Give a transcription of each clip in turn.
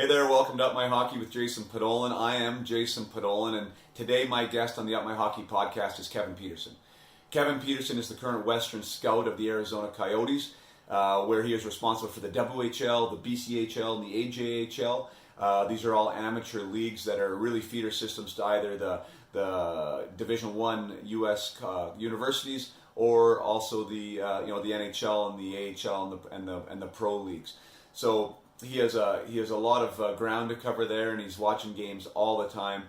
Hey there, welcome to Up My Hockey with Jason Podollan. I am Jason Podollan, and today my guest on the Up My Hockey podcast is Kevin Pedersen. Kevin Pedersen is the current Western Scout of the Arizona Coyotes, where he is responsible for the WHL, the BCHL, and the AJHL. These are all amateur leagues that are really feeder systems to either the Division I U.S. Universities or also the NHL and the AHL and the pro leagues. So he has a lot of ground to cover there, and he's watching games all the time.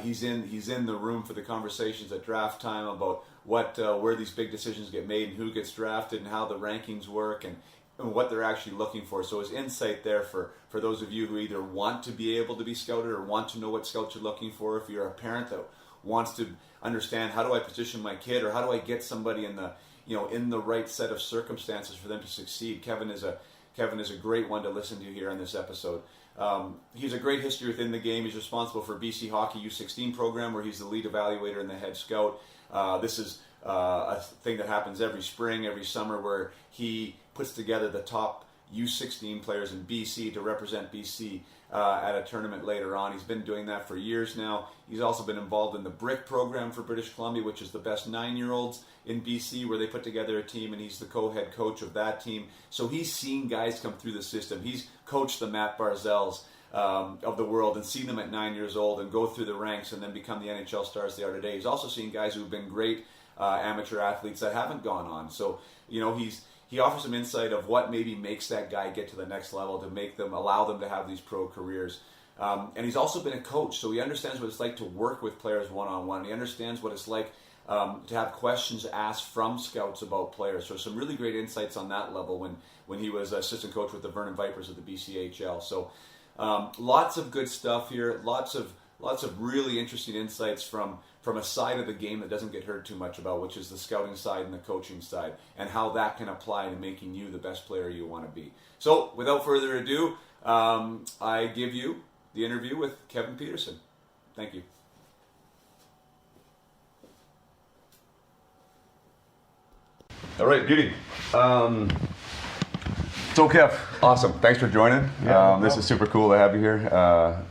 He's in the room for the conversations at draft time about where these big decisions get made and who gets drafted and how the rankings work and what they're actually looking for. So his insight there for those of you who either want to be able to be scouted or want to know what scouts are looking for. If you're a parent that wants to understand how do I position my kid or how do I get somebody in the right set of circumstances for them to succeed, Kevin is a great one to listen to here on this episode. He's a great history within the game. He's responsible for BC Hockey U16 program, where he's the lead evaluator and the head scout. This is a thing that happens every spring, every summer, where he puts together the top U16 players in BC to represent BC at a tournament later on. He's been doing that for years now. He's also been involved in the BRIC program for British Columbia, which is the best 9-year-olds in BC, where they put together a team, and he's the co-head coach of that team. So he's seen guys come through the system. He's coached the Matt Barzels of the world and seen them at 9 years old and go through the ranks and then become the NHL stars they are today. He's also seen guys who've been great amateur athletes that haven't gone on. So, he offers some insight of what maybe makes that guy get to the next level to allow them to have these pro careers. And he's also been a coach, so he understands what it's like to work with players one-on-one. He understands what it's like to have questions asked from scouts about players. So some really great insights on that level when he was assistant coach with the Vernon Vipers of the BCHL. So lots of good stuff here, lots of really interesting insights from a side of the game that doesn't get heard too much about, which is the scouting side and the coaching side, and how that can apply to making you the best player you want to be. So, without further ado, I give you the interview with Kevin Pedersen. Thank you. All right, beauty. So, Kev, awesome. Thanks for joining. This is super cool to have you here.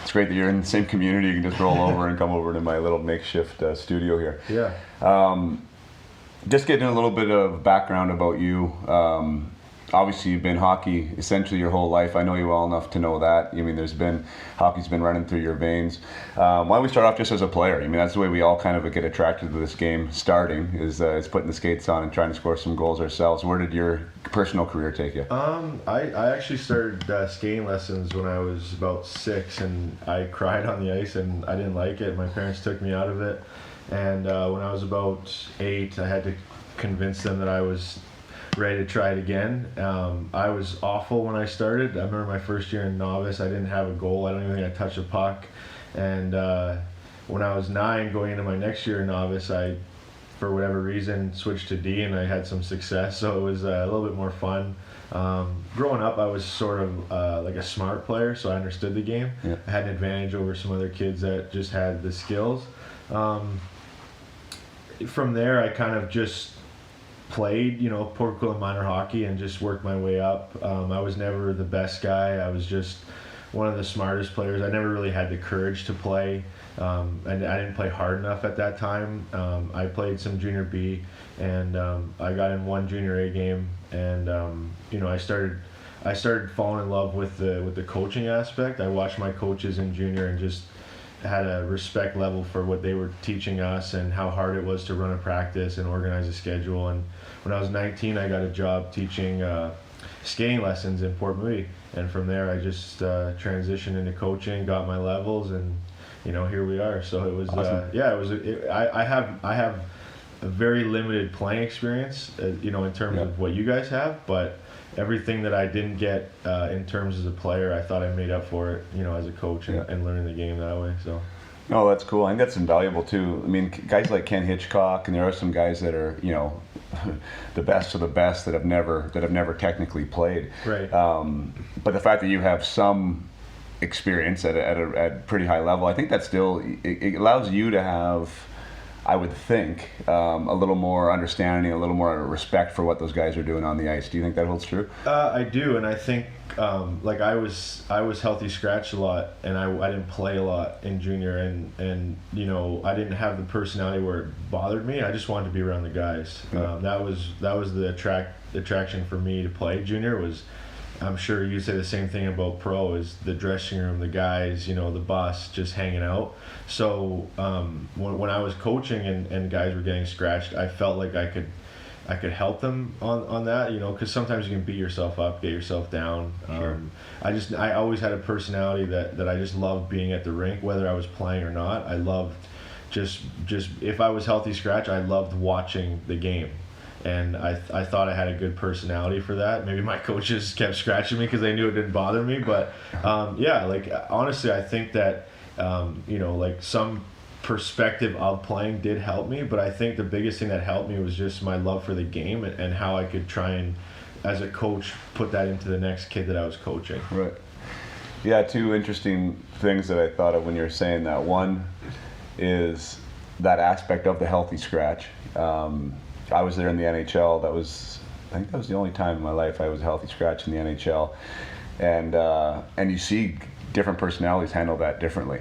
It's great that you're in the same community. You can just roll over and come over to my little makeshift studio here. Yeah. Just getting a little bit of background about you. Obviously, you've been hockey essentially your whole life. I know you well enough to know that. I mean, hockey's been running through your veins. Why don't we start off just as a player? I mean, that's the way we all kind of get attracted to this game starting, is putting the skates on and trying to score some goals ourselves. Where did your personal career take you? I actually started skating lessons when I was about 6, and I cried on the ice, and I didn't like it. My parents took me out of it, and when I was about 8, I had to convince them that I was ready to try it again. I was awful when I started. I remember my first year in novice, I didn't have a goal. I don't even think I touched a puck. And when I was 9, going into my next year in novice, I, for whatever reason, switched to D, and I had some success. So it was a little bit more fun. Growing up, I was sort of like a smart player, so I understood the game. Yeah. I had an advantage over some other kids that just had the skills. From there, I kind of just played, Port Coquitlam minor hockey and just worked my way up. I was never the best guy. I was just one of the smartest players. I never really had the courage to play, and I didn't play hard enough at that time. I played some junior B, and I got in one junior A game, and I started falling in love with the coaching aspect. I watched my coaches in junior and just had a respect level for what they were teaching us and how hard it was to run a practice and organize a schedule. And when I was 19, I got a job teaching skating lessons in Port Moody, and from there I just transitioned into coaching, got my levels, and here we are. So it was awesome. I have a very limited playing experience, in terms of what you guys have, but everything that I didn't get in terms as a player, I thought I made up for it, as a coach and learning the game that way. So. Oh, that's cool. I think that's invaluable too. I mean, guys like Ken Hitchcock, and there are some guys that are, the best of the best that have never technically played. Right. But the fact that you have some experience at a pretty high level, I think that still it allows you to have I would think, a little more understanding, a little more respect for what those guys are doing on the ice. Do you think that holds true? I do, and I think like I was healthy scratch a lot, and I didn't play a lot in junior, and you know, I didn't have the personality where it bothered me. I just wanted to be around the guys. That was the attraction for me to play junior. Was, I'm sure you say the same thing about pro, is the dressing room, the guys, you know, the bus, just hanging out. So when I was coaching and guys were getting scratched, I felt like I could help them on that, you know, because sometimes you can beat yourself up, get yourself down. Sure. I always had a personality that I just loved being at the rink, whether I was playing or not. I loved just if I was healthy scratch, I loved watching the game. And I thought I had a good personality for that. Maybe my coaches kept scratching me because they knew it didn't bother me. But yeah, like honestly, I think that you know, like some perspective of playing did help me. But I think the biggest thing that helped me was just my love for the game and how I could try and, as a coach, put that into the next kid that I was coaching. Right. Yeah, two interesting things that I thought of when you were saying that. One is that aspect of the healthy scratch. I was there in the NHL. I think that was the only time in my life I was a healthy scratch in the NHL, and you see different personalities handle that differently.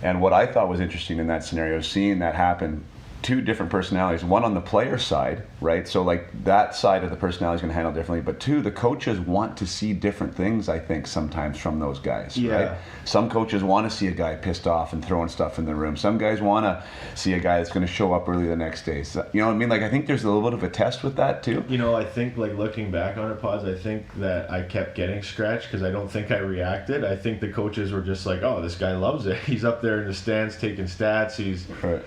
And what I thought was interesting in that scenario is seeing that happen. Two different personalities, one on the player side, right? So like that side of the personality is going to handle differently, but two, the coaches want to see different things, I think, sometimes from those guys, right? Some coaches want to see a guy pissed off and throwing stuff in the room. Some guys want to see a guy that's going to show up early the next day. So, you know what I mean? Like, I think there's a little bit of a test with that too. You know, I think, like, looking back on it, Pods, I think that I kept getting scratched because I don't think I reacted. I think the coaches were just like, oh, this guy loves it. He's up there in the stands taking stats. He's right.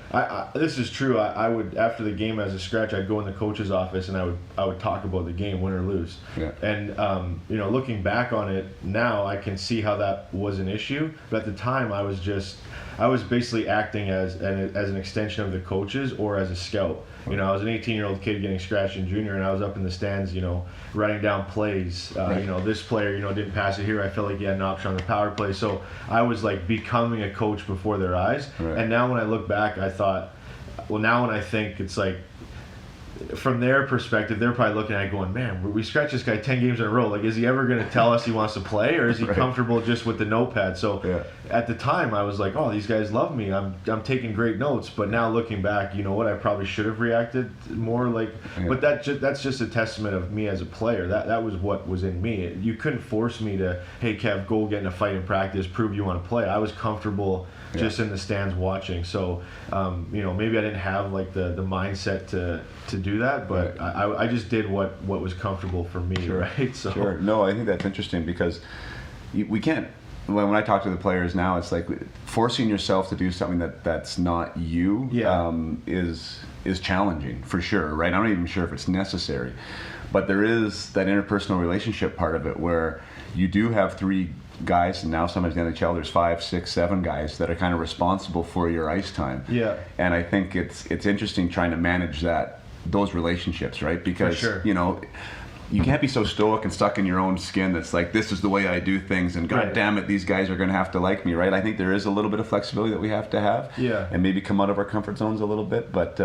This is true. I would, after the game as a scratch, I'd go in the coach's office and I would talk about the game, win or lose. Yeah. And you know, looking back on it now, I can see how that was an issue. But at the time, I was basically acting as an extension of the coaches or as a scout. You know, I was an 18-year-old kid getting scratched in junior, and I was up in the stands, you know, writing down plays. Right. You know, this player, you know, didn't pass it here. I felt like he had an option on the power play. So I was like becoming a coach before their eyes. Right. And now when I look back, I thought, well, now when I think, it's like, from their perspective, they're probably looking at it going, man, we scratched this guy 10 games in a row. Like, is he ever going to tell us he wants to play, or is he comfortable just with the notepad? So at the time, I was like, oh, these guys love me. I'm taking great notes. But now looking back, you know what? I probably should have reacted more. Like, but that's just a testament of me as a player. That was what was in me. You couldn't force me to, hey, Kev, go get in a fight in practice, prove you want to play. I was comfortable just in the stands watching. So, you know, maybe I didn't have like the mindset to do that, but I just did what was comfortable for me, right? So. Sure. No, I think that's interesting because we can't. When I talk to the players now, it's like forcing yourself to do something that's not you is challenging for sure, right? I'm not even sure if it's necessary, but there is that interpersonal relationship part of it where you do have three guys, and now sometimes in the NHL there's 5, 6, 7 guys that are kind of responsible for your ice time. Yeah. And I think it's interesting trying to manage those relationships, right? Because you know, you can't be so stoic and stuck in your own skin that's like, this is the way I do things, and God damn it, these guys are going to have to like me, right? I think there is a little bit of flexibility that we have to have, and maybe come out of our comfort zones a little bit. But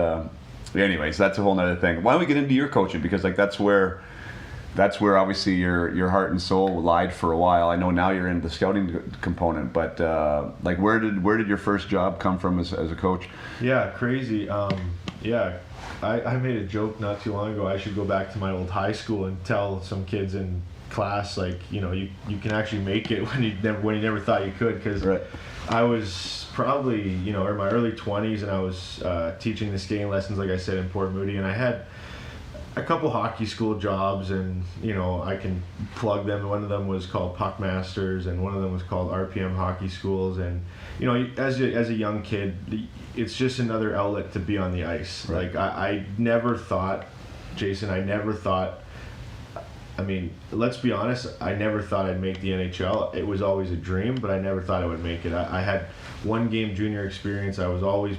anyways, that's a whole nother thing. Why don't we get into your coaching, because like that's where obviously your heart and soul lied for a while. I know now you're in the scouting component, but like where did your first job come from as a coach? Yeah, crazy. I made a joke not too long ago. I should go back to my old high school and tell some kids in class, like, you know, you can actually make it when you never thought you could, because I was probably, you know, in my early 20s, and I was teaching the skating lessons, like I said, in Port Moody, and I had a couple hockey school jobs, and you know, I can plug them. One of them was called Puck Masters, and one of them was called RPM Hockey Schools. And you know, as a young kid, it's just another outlet to be on the ice. Like I never thought, Jason, I mean, let's be honest, I never thought I'd make the NHL. It was always a dream, but I never thought I would make it. I had one game junior experience. I was always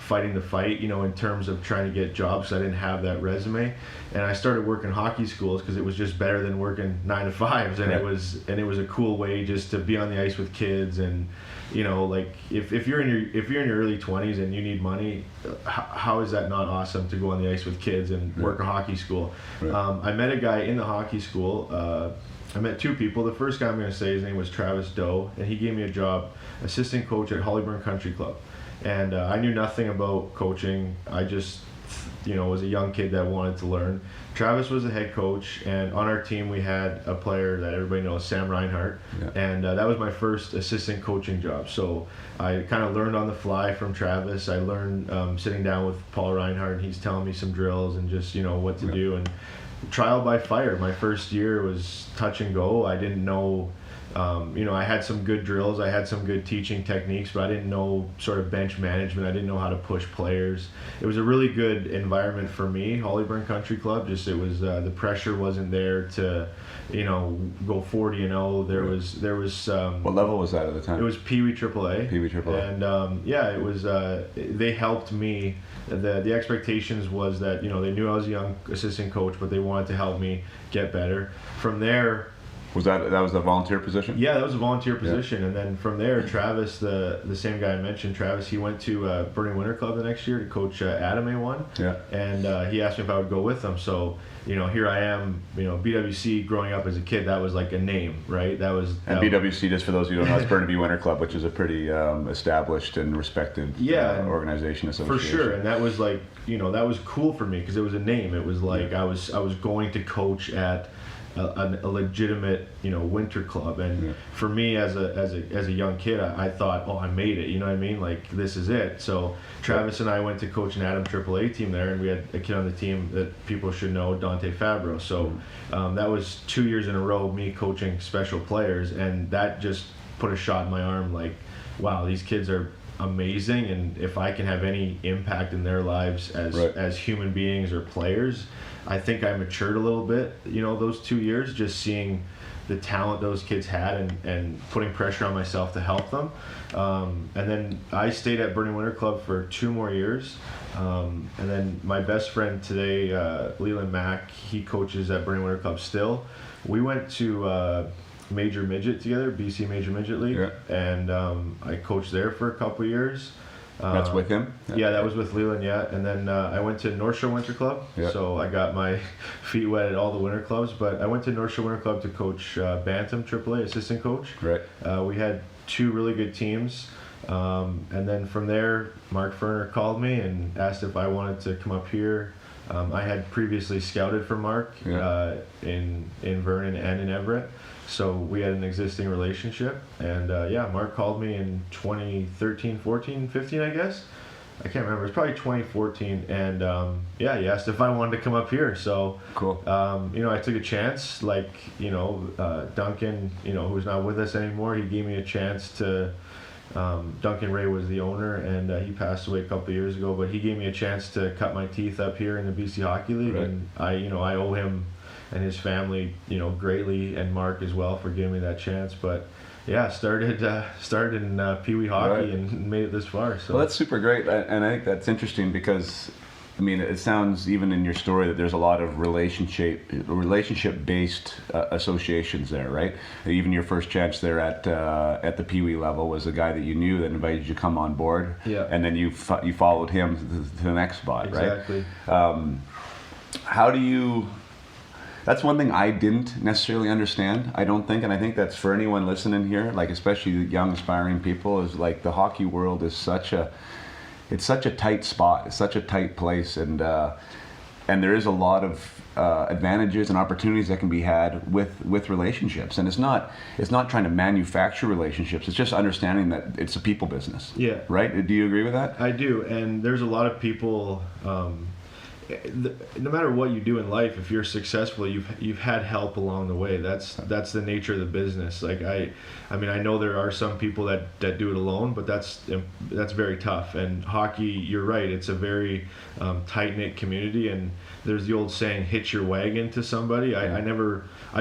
fighting the fight, in terms of trying to get jobs. I didn't have that resume, and I started working hockey schools because it was just better than working 9 to 5s, and it was a cool way just to be on the ice with kids. And like if you're in your early 20s and you need money, how is that not awesome to go on the ice with kids and work a hockey school? Right. I met a guy in the hockey school. I met 2 people. The first guy I'm going to say, his name was Travis Doe, and he gave me a job, assistant coach at Hollyburn Country Club. And I knew nothing about coaching. I just, was a young kid that wanted to learn. Travis was the head coach, and on our team we had a player that everybody knows, Sam Reinhart, and that was my first assistant coaching job. So I kind of learned on the fly from Travis. I learned sitting down with Paul Reinhart, and he's telling me some drills and just, what to do. And trial by fire. My first year was touch and go. I didn't know, I had some good drills. I had some good teaching techniques, but I didn't know sort of bench management. I didn't know how to push players. It was a really good environment for me, Hollyburn Country Club. Just it was the pressure wasn't there to, go 40-0. There was. What level was that at the time? It was Pee Wee AAA. Pee Wee AAA. And it was. They helped me. The expectations was that they knew I was a young assistant coach, but they wanted to help me get better. From there. Was that was a volunteer position? Yeah, that was a volunteer position. And then from there, Travis, the same guy I mentioned, Travis, he went to Burning Winter Club the next year to coach Adam A1. Yeah. And he asked me if I would go with him. So, here I am, BWC growing up as a kid, that was like a name, right? BWC, just for those who don't know, it's Burnaby Winter Club, which is a pretty established and respected organization association. For sure. And that was like, that was cool for me because it was a name. It was like I was going to coach at a legitimate winter club, and for me as a young kid, I thought, I made it, what I mean, like this is it. So Travis and I went to coach an Adam AAA team there, and we had a kid on the team that people should know, Dante Fabro. So that was 2 years in a row me coaching special players, and that just put a shot in my arm, like, wow, these kids are amazing, and if I can have any impact in their lives as human beings or players, I think I matured a little bit, those 2 years, just seeing the talent those kids had and putting pressure on myself to help them. And then I stayed at Burning Winter Club for 2 more years. And then my best friend today, Leland Mack, he coaches at Burning Winter Club still. We went to Major Midget together, BC Major Midget League, and I coached there for a couple years. That's with him? Yeah, that was with Leland, And then I went to North Shore Winter Club, so I got my feet wet at all the winter clubs, but I went to North Shore Winter Club to coach Bantam AAA, assistant coach. Right. We had 2 really good teams, and then from there, Mark Ferner called me and asked if I wanted to come up here. I had previously scouted for Mark in Vernon and in Everett. So we had an existing relationship, and Mark called me in 2013, 14, 15, I guess. I can't remember. It's probably 2014, and he asked if I wanted to come up here. So cool. I took a chance. Like Duncan, who's not with us anymore, he gave me a chance to. Duncan Ray was the owner, and he passed away a couple of years ago. But he gave me a chance to cut my teeth up here in the BC Hockey League, and I owe him and his family, greatly, and Mark as well for giving me that chance. But started in Pee Wee hockey and made it this far. So well, that's super great, and I think that's interesting because, it sounds even in your story that there's a lot of relationship-based associations there, right? Even your first chance there at the Pee Wee level was a guy that you knew that invited you to come on board, and then you followed him to the next spot, right? Exactly. How do you? That's one thing I didn't necessarily understand, I don't think, and I think that's for anyone listening here, like especially the young aspiring people, is like the hockey world is such a tight spot, it's such a tight place, and there is a lot of advantages and opportunities that can be had with relationships, and it's not trying to manufacture relationships, it's just understanding that it's a people business. Yeah. Right? Do you agree with that? I do, and there's a lot of people. No matter what you do in life, if you're successful, you've had help along the way. That's the nature of the business. Like I know there are some people that do it alone, but that's very tough. And hockey, you're right, it's a very tight-knit community, and there's the old saying, hitch your wagon to somebody. I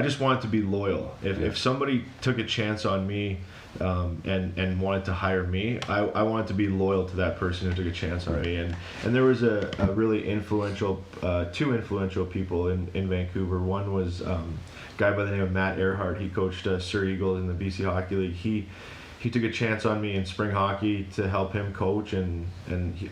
just want it to be loyal. If somebody took a chance on me and wanted to hire me, I wanted to be loyal to that person who took a chance on me. And there was a really influential, two influential people in Vancouver. One was a guy by the name of Matt Earhart. He coached Sur Eagles in the BC Hockey League. He took a chance on me in spring hockey to help him coach, and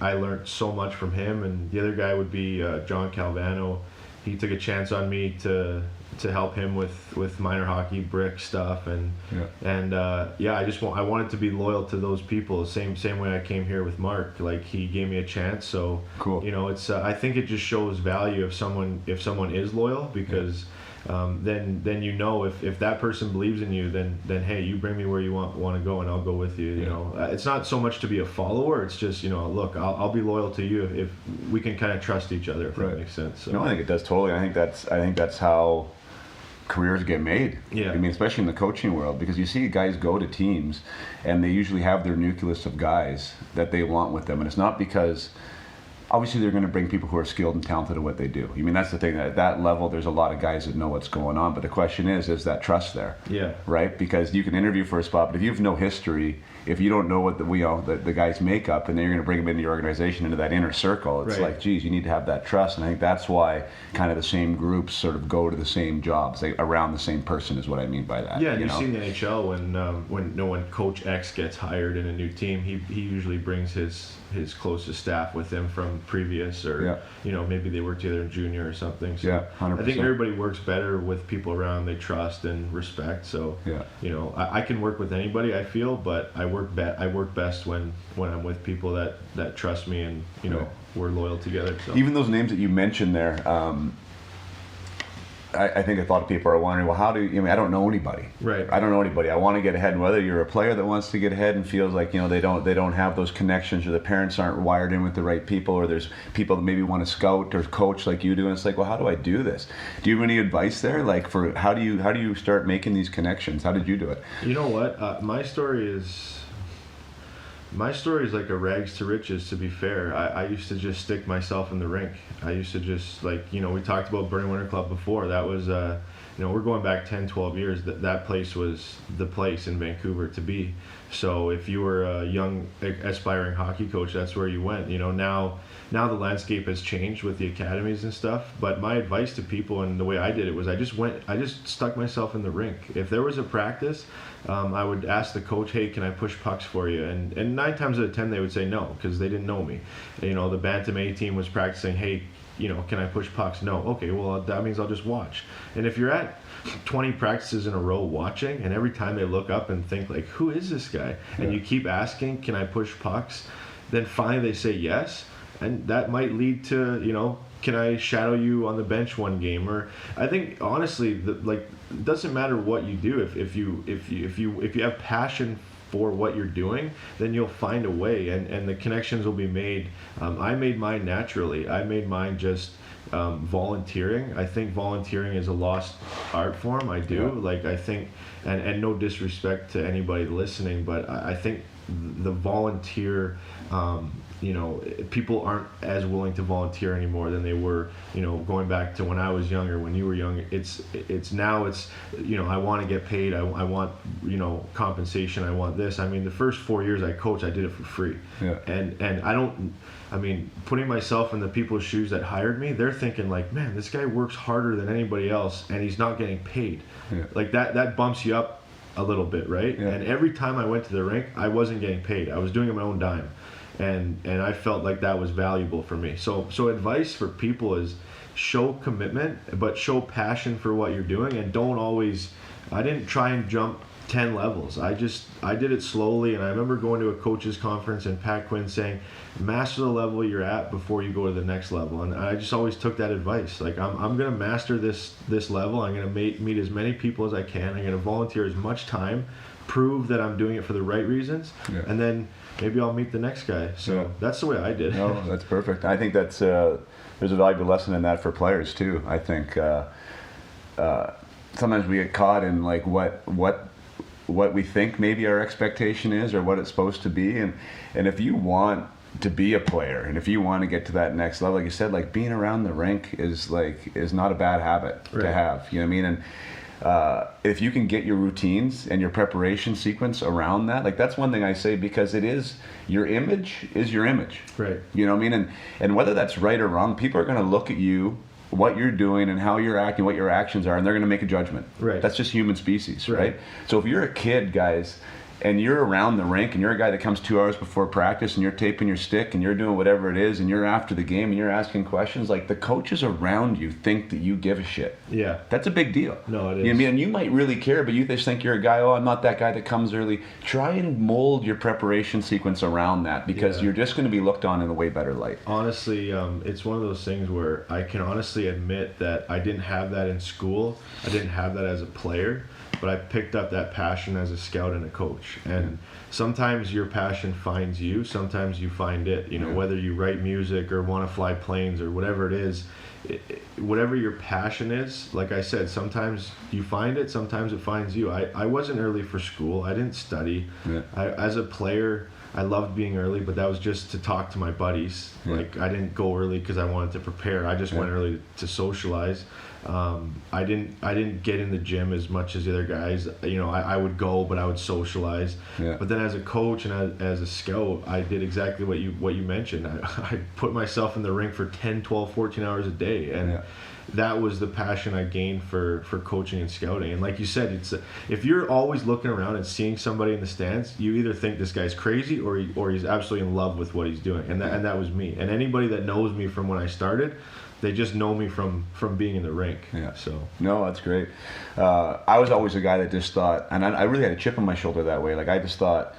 I learned so much from him. And the other guy would be John Calvano. He took a chance on me to help him with minor hockey brick stuff, and I wanted to be loyal to those people. Same way I came here with Mark. Like, he gave me a chance, so cool. It's I think it just shows value if someone is loyal, because then if that person believes in you, then hey, you bring me where you want to go, and I'll go with you. You know, it's not so much to be a follower. It's just, look, I'll be loyal to you if we can kind of trust each other. If that makes sense. So. No, I think it does totally. I think that's how careers get made. Yeah. I mean, especially in the coaching world, because you see guys go to teams and they usually have their nucleus of guys that they want with them, and it's not because. Obviously, they're going to bring people who are skilled and talented at what they do. I mean, that's the thing. At that level, there's a lot of guys that know what's going on. But the question is that trust there? Yeah. Right? Because you can interview for a spot, but if you have no history, if you don't know what the guy's makeup, and then you're going to bring them into your organization, into that inner circle, it's like, geez, you need to have that trust. And I think that's why kind of the same groups sort of go to the same jobs, around the same person is what I mean by that. Yeah, and you see in the NHL when Coach X gets hired in a new team, he usually brings his closest staff with him from previous, or maybe they work together in junior or something. So yeah, 100%. I think everybody works better with people around they trust and respect. So I can work with anybody, I feel, but I work best when I'm with people that trust me, and we're loyal together. So. Even those names that you mentioned there, I think a lot of people are wondering, well, how do you? I mean, I don't know anybody. Right. I don't know anybody. I want to get ahead, and whether you're a player that wants to get ahead and feels like they don't have those connections, or the parents aren't wired in with the right people, or there's people that maybe want to scout or coach like you do, and it's like, well, how do I do this? Do you have any advice there? Like, for how do you start making these connections? How did you do it? You know what? My story is like a rags to riches, to be fair. I used to just stick myself in the rink. I used to just, we talked about Burning Winter Club before. That was, we're going back 10, 12 years. That place was the place in Vancouver to be. So if you were a young, aspiring hockey coach, that's where you went. Now the landscape has changed with the academies and stuff. But my advice to people, and the way I did it, was I just stuck myself in the rink. If there was a practice, I would ask the coach, hey, can I push pucks for you? And 9 times out of 10 they would say no, because they didn't know me. The Bantam A team was practicing, hey, can I push pucks? No. Okay, well, that means I'll just watch. And if you're at 20 practices in a row watching, and every time they look up and think, like, who is this guy? And you keep asking, can I push pucks? Then finally they say yes. And that might lead to, can I shadow you on the bench one game? Or I think, honestly, it doesn't matter what you do. If you have passion for what you're doing, then you'll find a way, and the connections will be made. I made mine naturally. I made mine just volunteering. I think volunteering is a lost art form. I do. I think, and no disrespect to anybody listening, but I think the volunteer, people aren't as willing to volunteer anymore than they were, going back to when I was younger, when you were young. It's now I want to get paid. I want, compensation. I want this. I mean, the first 4 years I coached, I did it for free. Yeah. And putting myself in the people's shoes that hired me, they're thinking like, man, this guy works harder than anybody else and he's not getting paid. Yeah. Like that bumps you up a little bit, right? Yeah. And every time I went to the rink, I wasn't getting paid. I was doing it on my own dime. And I felt like that was valuable for me. So advice for people is show commitment, but show passion for what you're doing, and don't always. I didn't try and jump 10 levels. I did it slowly, and I remember going to a coaches conference and Pat Quinn saying, master the level you're at before you go to the next level. And I just always took that advice. Like, I'm going to master this level. I'm going to meet as many people as I can. I'm going to volunteer as much time, prove that I'm doing it for the right reasons, and then maybe I'll meet the next guy. So that's the way I did. No, that's perfect. I think that's there's a valuable lesson in that for players too. I think sometimes we get caught in like what we think maybe our expectation is or what it's supposed to be, and if you want to be a player and if you want to get to that next level, like you said, like being around the rink is not a bad habit to have. You know what I mean? And if you can get your routines and your preparation sequence around that, like that's one thing I say, because it is your image is your image. Right. You know what I mean? And whether that's right or wrong, people are going to look at you, what you're doing and how you're acting, what your actions are, and they're going to make a judgment. Right. That's just human species, right? So if you're a kid, guys, and you're around the rink and you're a guy that comes 2 hours before practice and you're taping your stick and you're doing whatever it is and you're after the game and you're asking questions, like the coaches around you think that you give a shit. Yeah. That's a big deal. No, it is. You know what I mean? And you might really care, but you just think you're a guy, oh, I'm not that guy that comes early. Try and mold your preparation sequence around that, because you're just going to be looked on in a way better light. Honestly, it's one of those things where I can honestly admit that I didn't have that in school. I didn't have that as a player. But I picked up that passion as a scout and a coach. And sometimes your passion finds you, sometimes you find it. You know, whether you write music or want to fly planes or whatever it is, whatever your passion is, like I said, sometimes you find it, sometimes it finds you. I wasn't early for school. I didn't study. As a player, I loved being early, but that was just to talk to my buddies. Like, I didn't go early because I wanted to prepare. I just went early to socialize. I didn't get in the gym as much as the other guys. You know, I would go, but I would socialize. But then as a coach and as a scout, I did exactly what you mentioned. I put myself in the rink for 10, 12, 14 hours a day, and that was the passion I gained for coaching and scouting. And like you said, if you're always looking around and seeing somebody in the stands, you either think this guy's crazy or he's absolutely in love with what he's doing. And that was me. And anybody that knows me from when I started, they just know me from being in the rink. So no, that's great. I was always a guy that just thought, and I really had a chip on my shoulder that way. Like, I just thought,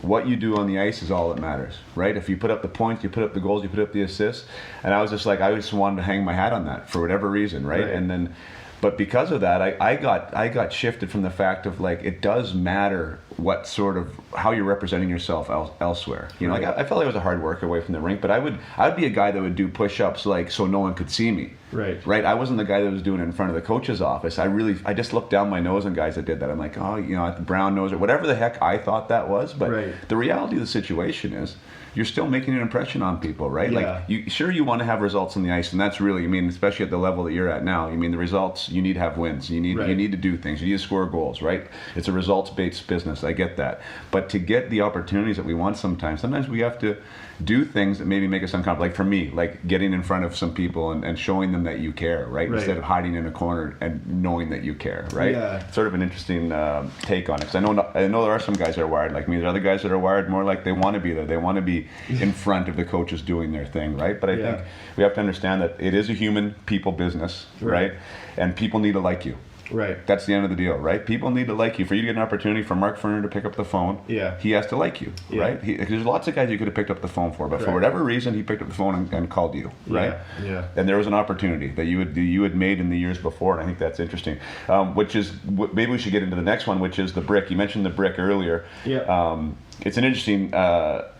what you do on the ice is all that matters, right? If you put up the points, you put up the goals, you put up the assists. And I was just like, I just wanted to hang my hat on that for whatever reason, right? And then, but because of that, I got shifted from the fact of, like, it does matter what sort of, how you're representing yourself elsewhere. You know, like, I felt like I was a hard worker away from the rink, but I'd be a guy that would do push-ups, like, so no one could see me. Right. I wasn't the guy that was doing it in front of the coach's office. I just looked down my nose on guys that did that. I'm like, oh, you know, at the brown nose or whatever the heck I thought that was. But the reality of the situation is, you're still making an impression on people, right? Like, you want to have results on the ice, and that's really, I mean, especially at the level that you're at now. I mean, the results, you need to have wins. You need to do things. You need to score goals, right? It's a results-based business. I get that. But to get the opportunities that we want sometimes we have to do things that maybe make us uncomfortable. Like, for me, like getting in front of some people and showing them that you care, right? Instead of hiding in a corner and knowing that you care, right? It's sort of an interesting take on it. Because I know there are some guys that are wired like me. There are other guys that are wired more like they want to be there. They want to be in front of the coaches doing their thing, right? But I think we have to understand that it is a human people business, right? And people need to like you. That's the end of the deal, right? People need to like you. For you to get an opportunity for Mark Ferner to pick up the phone, he has to like you, right? There's lots of guys you could have picked up the phone for, but for whatever reason, he picked up the phone and called you, right? And there was an opportunity that you had made in the years before, and I think that's interesting. Which is, maybe we should get into the next one, which is the brick. You mentioned the brick earlier. It's an interesting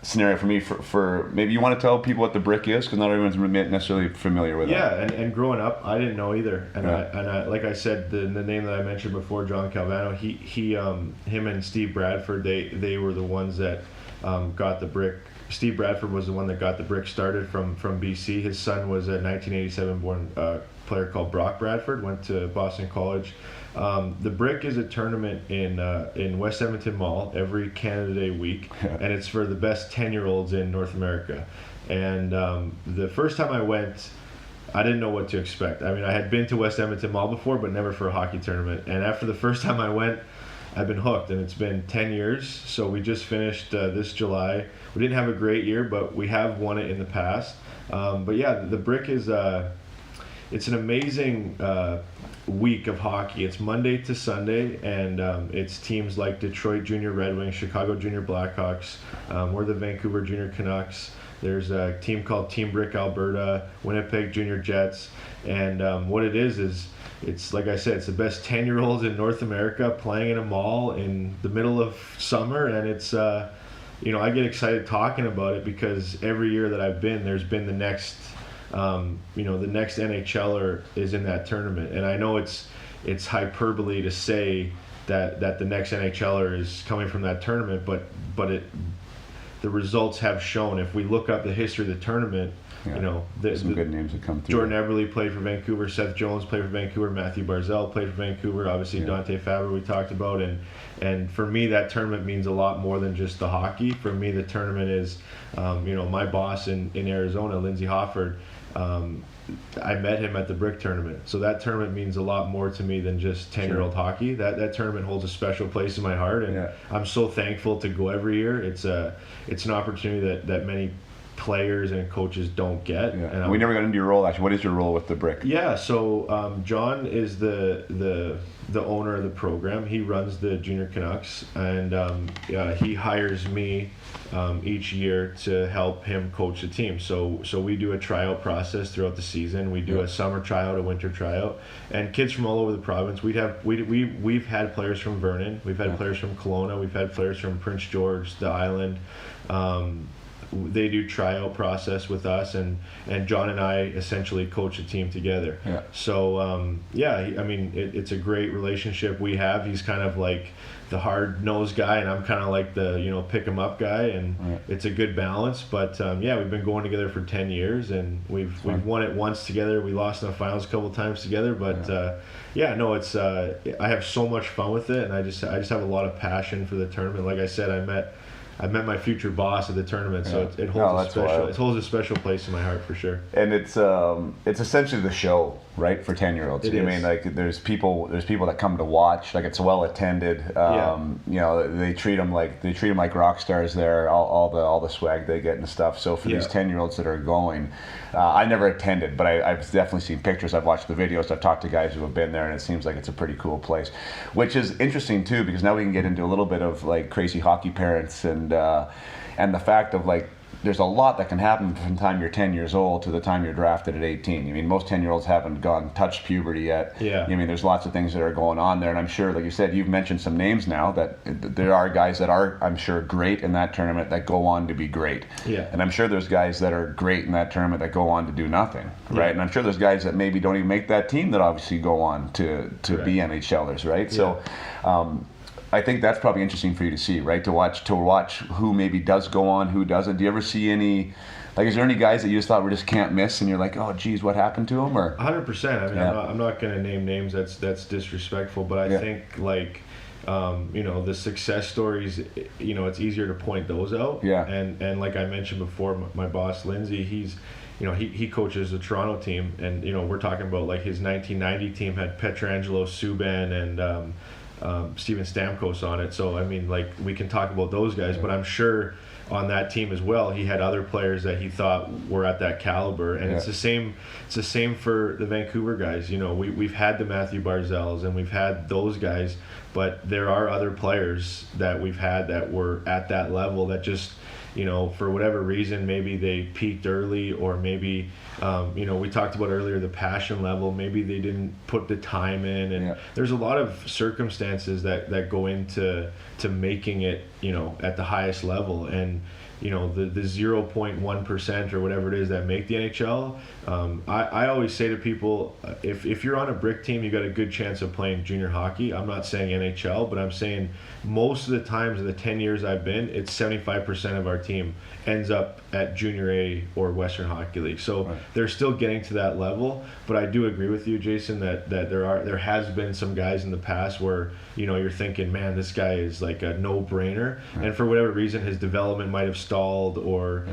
scenario for me. For maybe you want to tell people what the brick is, because not everyone's necessarily familiar with it. And growing up, I didn't know either. And I like I said, the name that I mentioned before, John Calvano, him and Steve Bradford, they were the ones that got the brick. Steve Bradford was the one that got the brick started from BC. His son was a 1987 born player called Brock Bradford, went to Boston College. The brick is a tournament in West Edmonton Mall every Canada Day week, and it's for the best 10-year-olds in North America. And the first time I went, I didn't know what to expect. I mean, I had been to West Edmonton Mall before, but never for a hockey tournament. And after the first time I went, I've been hooked, and it's been 10 years. So we just finished this July. We didn't have a great year, but we have won it in the past. But yeah, the brick is it's an amazing week of hockey. It's Monday to Sunday, and it's teams like Detroit Junior Red Wings, Chicago Junior Blackhawks, or the Vancouver Junior Canucks. There's a team called Team Brick Alberta, Winnipeg Junior Jets, and what it is it's like I said, it's the best 10-year-olds in North America playing in a mall in the middle of summer, and it's I get excited talking about it because every year that I've been, there's been the next the next NHLer is in that tournament, and I know it's hyperbole to say that the next NHLer is coming from that tournament, but the results have shown. If we look up the history of the tournament, You know, some good names that come through. Jordan Eberle played for Vancouver. Seth Jones played for Vancouver. Matthew Barzal played for Vancouver. Obviously, Dante Faber we talked about. And for me, that tournament means a lot more than just the hockey. For me, the tournament is, you know, my boss in Arizona, Lindsey Hofford. I met him at the Brick tournament, so that tournament means a lot more to me than just 10-year-old hockey. That tournament holds a special place in my heart, and I'm so thankful to go every year. It's an opportunity that many players and coaches don't get. And we never got into your role, actually. What is your role with the Brick? So John is the owner of the program. He runs the Junior Canucks, and he hires me each year to help him coach the team. So we do a tryout process throughout the season. We do a summer tryout, a winter tryout, and kids from all over the province. We've had players from Vernon, we've had players from Kelowna, we've had players from Prince George, the island. They do tryout process with us, and John and I essentially coach a team together. So I mean, it's a great relationship we have. He's kind of like the hard-nosed guy, and I'm kind of like the, you know, pick-em-up guy, and it's a good balance. But we've been going together for 10 years, and we've won it once together. We lost in the finals a couple times together, but it's I have so much fun with it, and I just have a lot of passion for the tournament. Like I said, I met my future boss at the tournament, so it holds a special place in my heart for sure. And it's essentially the show, right, for 10-year-olds. I mean, like there's people that come to watch. Like, it's well attended. You know, they treat them like rock stars there. All the swag they get and stuff. So for these 10-year-olds that are going, I never attended, but I've definitely seen pictures. I've watched the videos. I've talked to guys who have been there, and it seems like it's a pretty cool place, which is interesting too, because now we can get into a little bit of like crazy hockey parents and the fact of like there's a lot that can happen from the time you're 10 years old to the time you're drafted at 18. I mean, most 10-year-olds haven't touched puberty yet. I mean, there's lots of things that are going on there, and I'm sure, like you said, you've mentioned some names now that there are guys that are, I'm sure, great in that tournament that go on to be great. And I'm sure there's guys that are great in that tournament that go on to do nothing, right? And I'm sure there's guys that maybe don't even make that team that obviously go on to be NHLers, right? So I think that's probably interesting for you to see, right? To watch who maybe does go on, who doesn't. Do you ever see any, like, is there any guys that you just thought we just can't miss, and you're like, oh, geez, what happened to them? Or 100%. I mean, I'm not going to name names. That's disrespectful. But I think like, you know, the success stories. You know, it's easier to point those out. And like I mentioned before, my boss Lindsay, he's, you know, he coaches the Toronto team, and you know, we're talking about like his 1990 team had Pietrangelo, Subban, and Steven Stamkos on it. So I mean, like, we can talk about those guys, but I'm sure on that team as well, he had other players that he thought were at that caliber. And it's the same for the Vancouver guys. You know, we've had the Matthew Barzals and we've had those guys, but there are other players that we've had that were at that level that just, you know, for whatever reason, maybe they peaked early, or maybe, you know, we talked about earlier the passion level, maybe they didn't put the time in, and there's a lot of circumstances that go into making it, you know, at the highest level. And you know, the 0.1% or whatever it is that make the NHL. I always say to people, if you're on a Brick team, you got a good chance of playing junior hockey. I'm not saying NHL, but I'm saying most of the times in the 10 years I've been, it's 75% of our team ends up at Junior A or Western Hockey League. So they're still getting to that level. But I do agree with you, Jason, that there has been some guys in the past where, you know, you're thinking, man, this guy is like a no-brainer, and for whatever reason his development might have stalled, or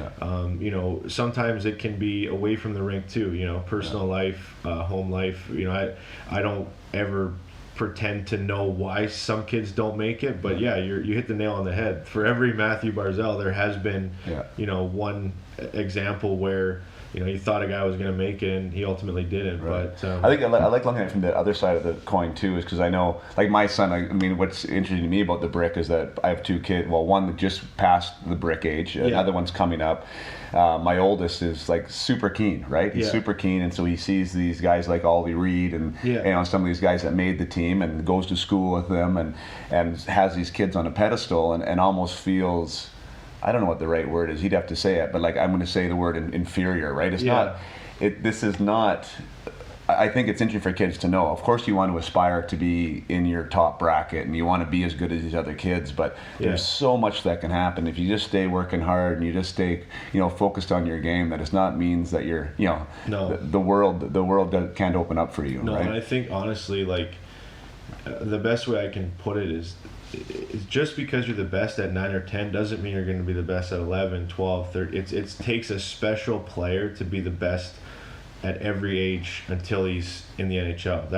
you know, sometimes it can be away from the rink too, you know, personal life, home life. You know, I don't ever pretend to know why some kids don't make it, but you hit the nail on the head. For every Matthew Barzal, there has been you know, one example where, you know, you thought a guy was going to make it and he ultimately didn't. But I think I like looking at it from the other side of the coin too, is because I know, like my son, I mean, what's interesting to me about the Brick is that I have two kids. Well, one that just passed the Brick age, another one's coming up. My oldest is like super keen, right? He's super keen, and so he sees these guys like Ollie Reed and you know, some of these guys that made the team, and goes to school with them, and has these kids on a pedestal, and almost feels, I don't know what the right word is, he'd have to say it, but like I'm going to say the word inferior, right? It's not, this is not I think it's interesting for kids to know. Of course, you want to aspire to be in your top bracket, and you want to be as good as these other kids. But there's so much that can happen if you just stay working hard and you just stay, focused on your game. That does not means that you're, the world can't open up for you. No, right? And I think honestly, like the best way I can put it is just because you're the best at 9 or 10 doesn't mean you're going to be the best at 11, 12, 13. It takes a special player to be the best at every age until he's in the NHL.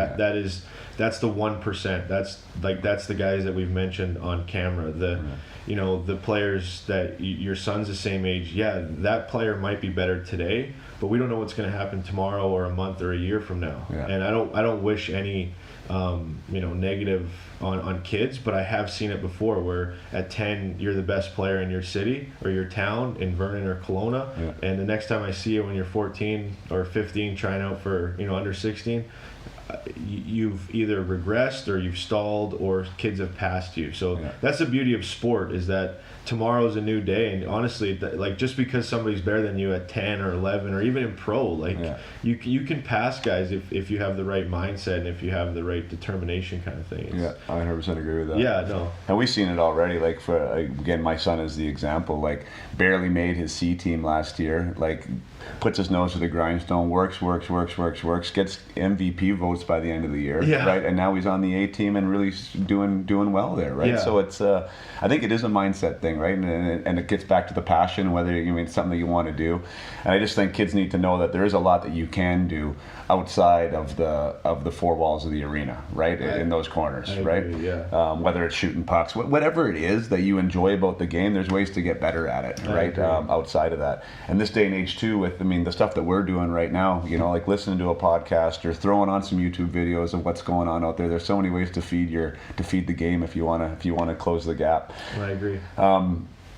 That's the 1%. That's the guys that we've mentioned on camera. The players that your son's the same age. Yeah, that player might be better today, but we don't know what's going to happen tomorrow or a month or a year from now. Yeah. And I don't wish any negative on kids, but I have seen it before where at 10 you're the best player in your city or your town in Vernon or Kelowna, and the next time I see you when you're 14 or 15 trying out for under 16, you've either regressed or you've stalled or kids have passed you. So that's the beauty of sport, is that tomorrow's a new day, and honestly, just because somebody's better than you at 10 or 11 or even in pro, you can pass guys if you have the right mindset and if you have the right determination kind of thing. I 100% agree with that. Yeah, no. And we've seen it already. Again, my son is the example. Barely made his C team last year. Puts his nose to the grindstone, works, gets MVP votes by the end of the year, right? And now he's on the A team and really doing well there, right? So it's I think it is a mindset thing, right? And it gets back to the passion, whether it's something that you want to do. And I just think kids need to know that there is a lot that you can do outside of the four walls of the arena, right? In those corners, right? Whether it's shooting pucks, whatever it is that you enjoy about the game, there's ways to get better at it, right? Outside of that. And this day and age too, with the stuff that we're doing right now, listening to a podcast or throwing on some YouTube videos of what's going on out there. There's so many ways to feed the game if you want to close the gap. I agree.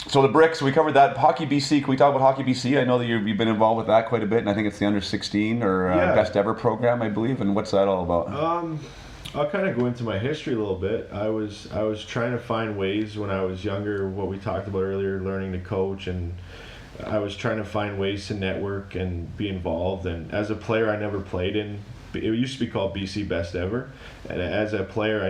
So the bricks, we covered that. Hockey BC, can we talk about Hockey BC? I know that you've been involved with that quite a bit, and I think it's the under 16 or best ever program, I believe. And what's that all about? I'll kind of go into my history a little bit. I was trying to find ways when I was younger, what we talked about earlier, learning to coach, and I was trying to find ways to network and be involved. And as a player, I never played in. It used to be called BC Best Ever, and as a player,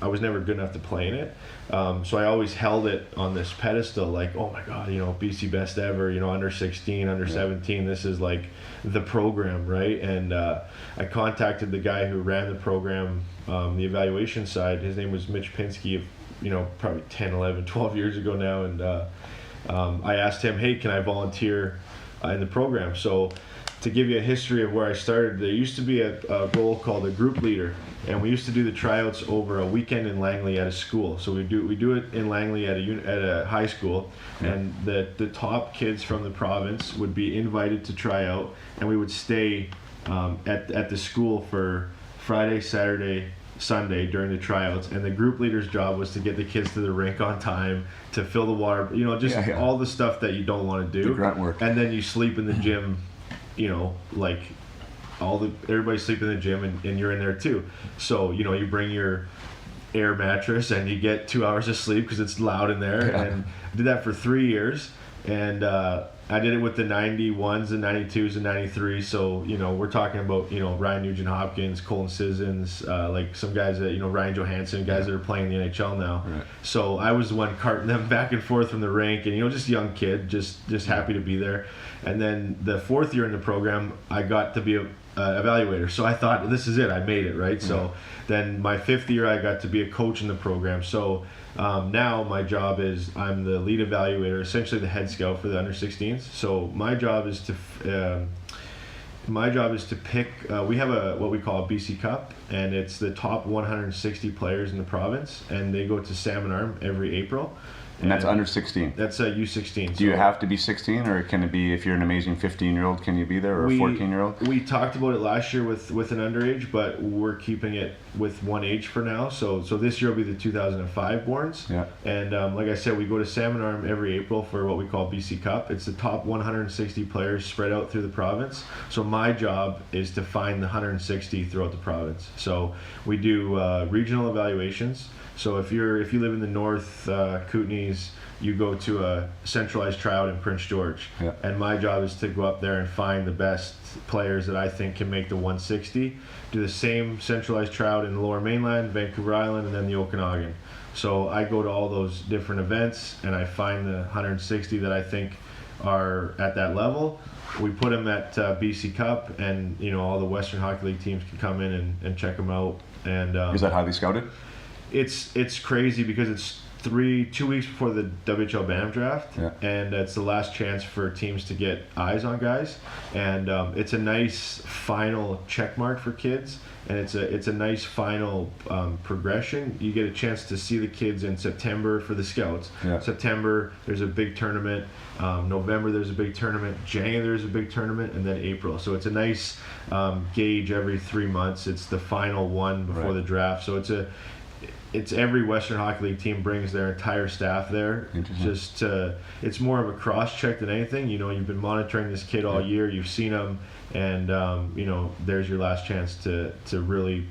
I was never good enough to play in it. So I always held it on this pedestal, oh my God, BC Best Ever, under 16, under 17, this is the program, right? And I contacted the guy who ran the program, the evaluation side. His name was Mitch Pinsky, probably 10, 11, 12 years ago now. And I asked him, hey, can I volunteer in the program? So to give you a history of where I started, there used to be a role called a group leader, and we used to do the tryouts over a weekend in Langley at a school. So we do it in Langley at a high school, and the top kids from the province would be invited to try out, and we would stay at the school for Friday, Saturday, Sunday during the tryouts, and the group leader's job was to get the kids to the rink on time, to fill the water, all the stuff that you don't want to do. The grunt work. And then you sleep in the gym, everybody sleep in the gym, and you're in there too. So you bring your air mattress and you get 2 hours of sleep because it's loud in there. And I did that for 3 years, and I did it with the 91s and 92s and 93s. So we're talking about Ryan Nugent-Hopkins, Colin Sissons, some guys that Ryan Johansson, guys that are playing in the NHL now. Right. So I was the one carting them back and forth from the rink, and just young kid, just happy to be there. And then the fourth year in the program, I got to be a evaluator. So I thought, this is it, I made it, right? So then my fifth year, I got to be a coach in the program. So now my job is I'm the lead evaluator, essentially the head scout for the under 16s. So my job is to pick. We have what we call a BC Cup, and it's the top 160 players in the province, and they go to Salmon Arm every April. And that's under 16. That's U16. Do you have to be 16, or can it be, if you're an amazing 15-year-old, can you be there, or a 14-year-old? We talked about it last year with an underage, but we're keeping it with one age for now. So this year will be the 2005 borns. Yeah. And like I said, we go to Salmon Arm every April for what we call BC Cup. It's the top 160 players spread out through the province. So my job is to find the 160 throughout the province. So we do regional evaluations. So if you live in the north, Kootenays, 20s, you go to a centralized tryout in Prince George. Yeah. And my job is to go up there and find the best players that I think can make the 160, do the same centralized tryout in the Lower Mainland, Vancouver Island, and then the Okanagan. So I go to all those different events and I find the 160 that I think are at that level. We put them at BC Cup, and all the Western Hockey League teams can come in and check them out. And is that highly scouted? It's crazy because it's 2 weeks before the WHL Bantam draft, yeah. And it's the last chance for teams to get eyes on guys, and it's a nice final check mark for kids, and it's a nice final progression. You get a chance to see the kids in September for the scouts. Yeah. September there's a big tournament. November there's a big tournament. January there's a big tournament, and then April. So it's a nice gauge every 3 months. It's the final one before the draft. So it's every Western Hockey League team brings their entire staff there. Just it's more of a cross check than anything. You've been monitoring this kid all year. You've seen him, and there's your last chance to really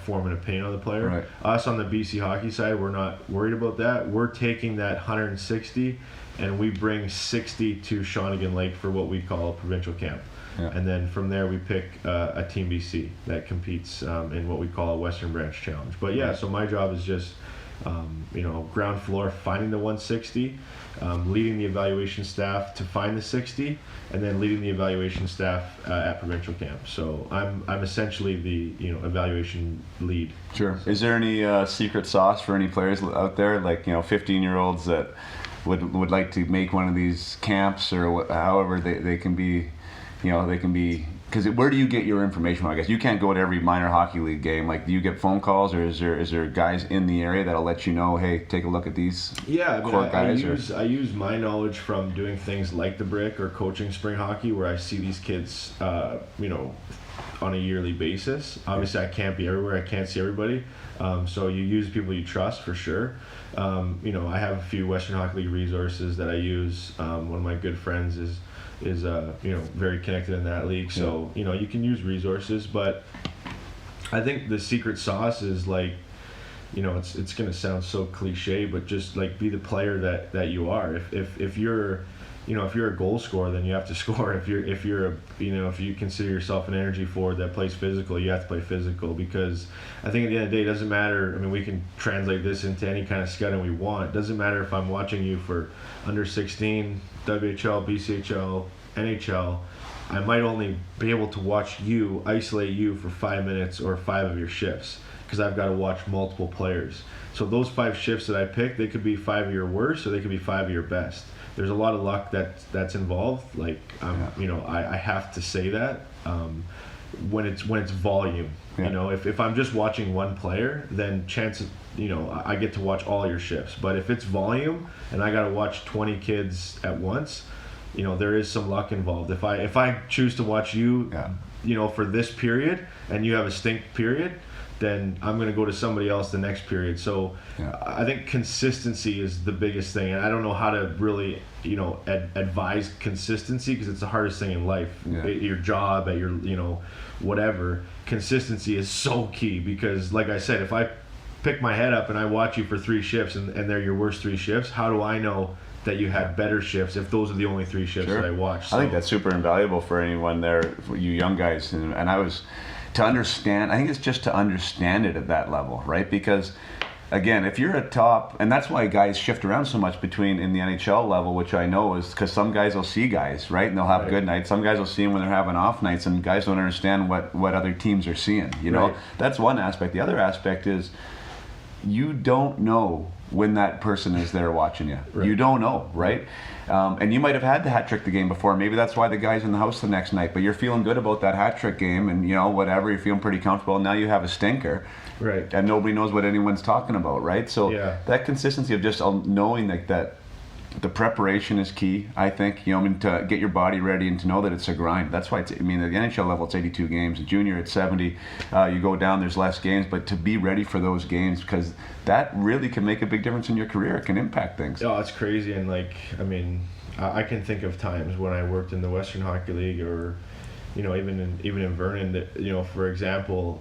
form an opinion on the player. Right. Us on the BC hockey side, we're not worried about that. We're taking that 160, and we bring 60 to Shawnigan Lake for what we call a provincial camp. Yeah. And then from there we pick a Team BC that competes in what we call a Western Branch Challenge. But yeah, so my job is just ground floor, finding the 160, leading the evaluation staff to find the 60, and then leading the evaluation staff at provincial camp. So I'm essentially the evaluation lead. Sure. Is there any secret sauce for any players out there, like 15-year-olds that would like to make one of these camps, or however they can be? They can be, because where do you get your information? I guess you can't go to every minor hockey league game. Like, do you get phone calls, or is there guys in the area that'll let you know, hey, take a look at these? Yeah, guys. I use my knowledge from doing things like the Brick or coaching spring hockey, where I see these kids, on a yearly basis. Obviously, I can't be everywhere. I can't see everybody. So you use people you trust for sure. I have a few Western Hockey League resources that I use. One of my good friends is very connected in that league, so you can use resources, but I think the secret sauce is it's gonna sound so cliche, but just be the player that you are. If you're a goal scorer, then you have to score. If you consider yourself an energy forward that plays physical, you have to play physical, because I think at the end of the day, it doesn't matter. I mean, we can translate this into any kind of scouting we want. It doesn't matter if I'm watching you for under 16, WHL, BCHL, NHL. I might only be able to isolate you for 5 minutes or 5 of your shifts, because I've got to watch multiple players. So those 5 shifts that I pick, they could be 5 of your worst, or they could be 5 of your best. There's a lot of luck that's involved. I have to say that when it's volume. Yeah. If I'm just watching one player, then chances I get to watch all your shifts. But if it's volume and I got to watch 20 kids at once, there is some luck involved. If I choose to watch you, for this period, and you have a stink period, then I'm going to go to somebody else the next period. So I think consistency is the biggest thing, and I don't know how to really advise consistency, because it's the hardest thing in life. At your job, at your whatever, consistency is so key, because like I said, if I pick my head up and I watch you for 3 shifts and they're your worst 3 shifts, how do I know that you had better shifts if those are the only 3 shifts that I watched? So I think that's super invaluable for anyone there, for you young guys, and I was to understand. I think it's just to understand it at that level, right? Because again, if you're a top, and that's why guys shift around so much between in the NHL level, which I know is because some guys will see guys, right, and they'll have good nights. Some guys will see them when they're having off nights, and guys don't understand what other teams are seeing. That's one aspect. The other aspect is you don't know when that person is there watching you. Right. You don't know, right? And you might have had the hat trick the game before. Maybe that's why the guy's in the house the next night. But you're feeling good about that hat trick game, and whatever, you're feeling pretty comfortable. Now you have a stinker, right? And nobody knows what anyone's talking about, right? So that consistency of just knowing that the preparation is key, I think. To get your body ready and to know that it's a grind. That's why at the NHL level, it's 82 games. The junior, it's 70. You go down, there's less games, but to be ready for those games, because that really can make a big difference in your career. It can impact things. Oh, it's crazy. And I can think of times when I worked in the Western Hockey League or even in Vernon, that, for example,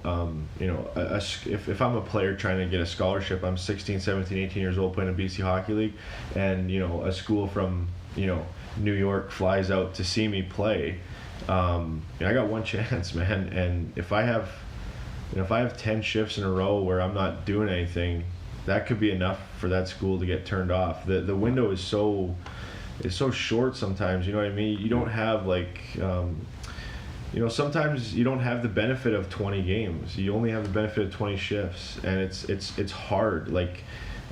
if I'm a player trying to get a scholarship, I'm 16, 17, 18 years old playing in BC Hockey League, and a school from New York flies out to see me play. I got one chance, man, and if I have 10 shifts in a row where I'm not doing anything, that could be enough for that school to get turned off. The window is so short sometimes. You know what I mean? You don't have sometimes you don't have the benefit of 20 games. You only have the benefit of 20 shifts, and it's hard.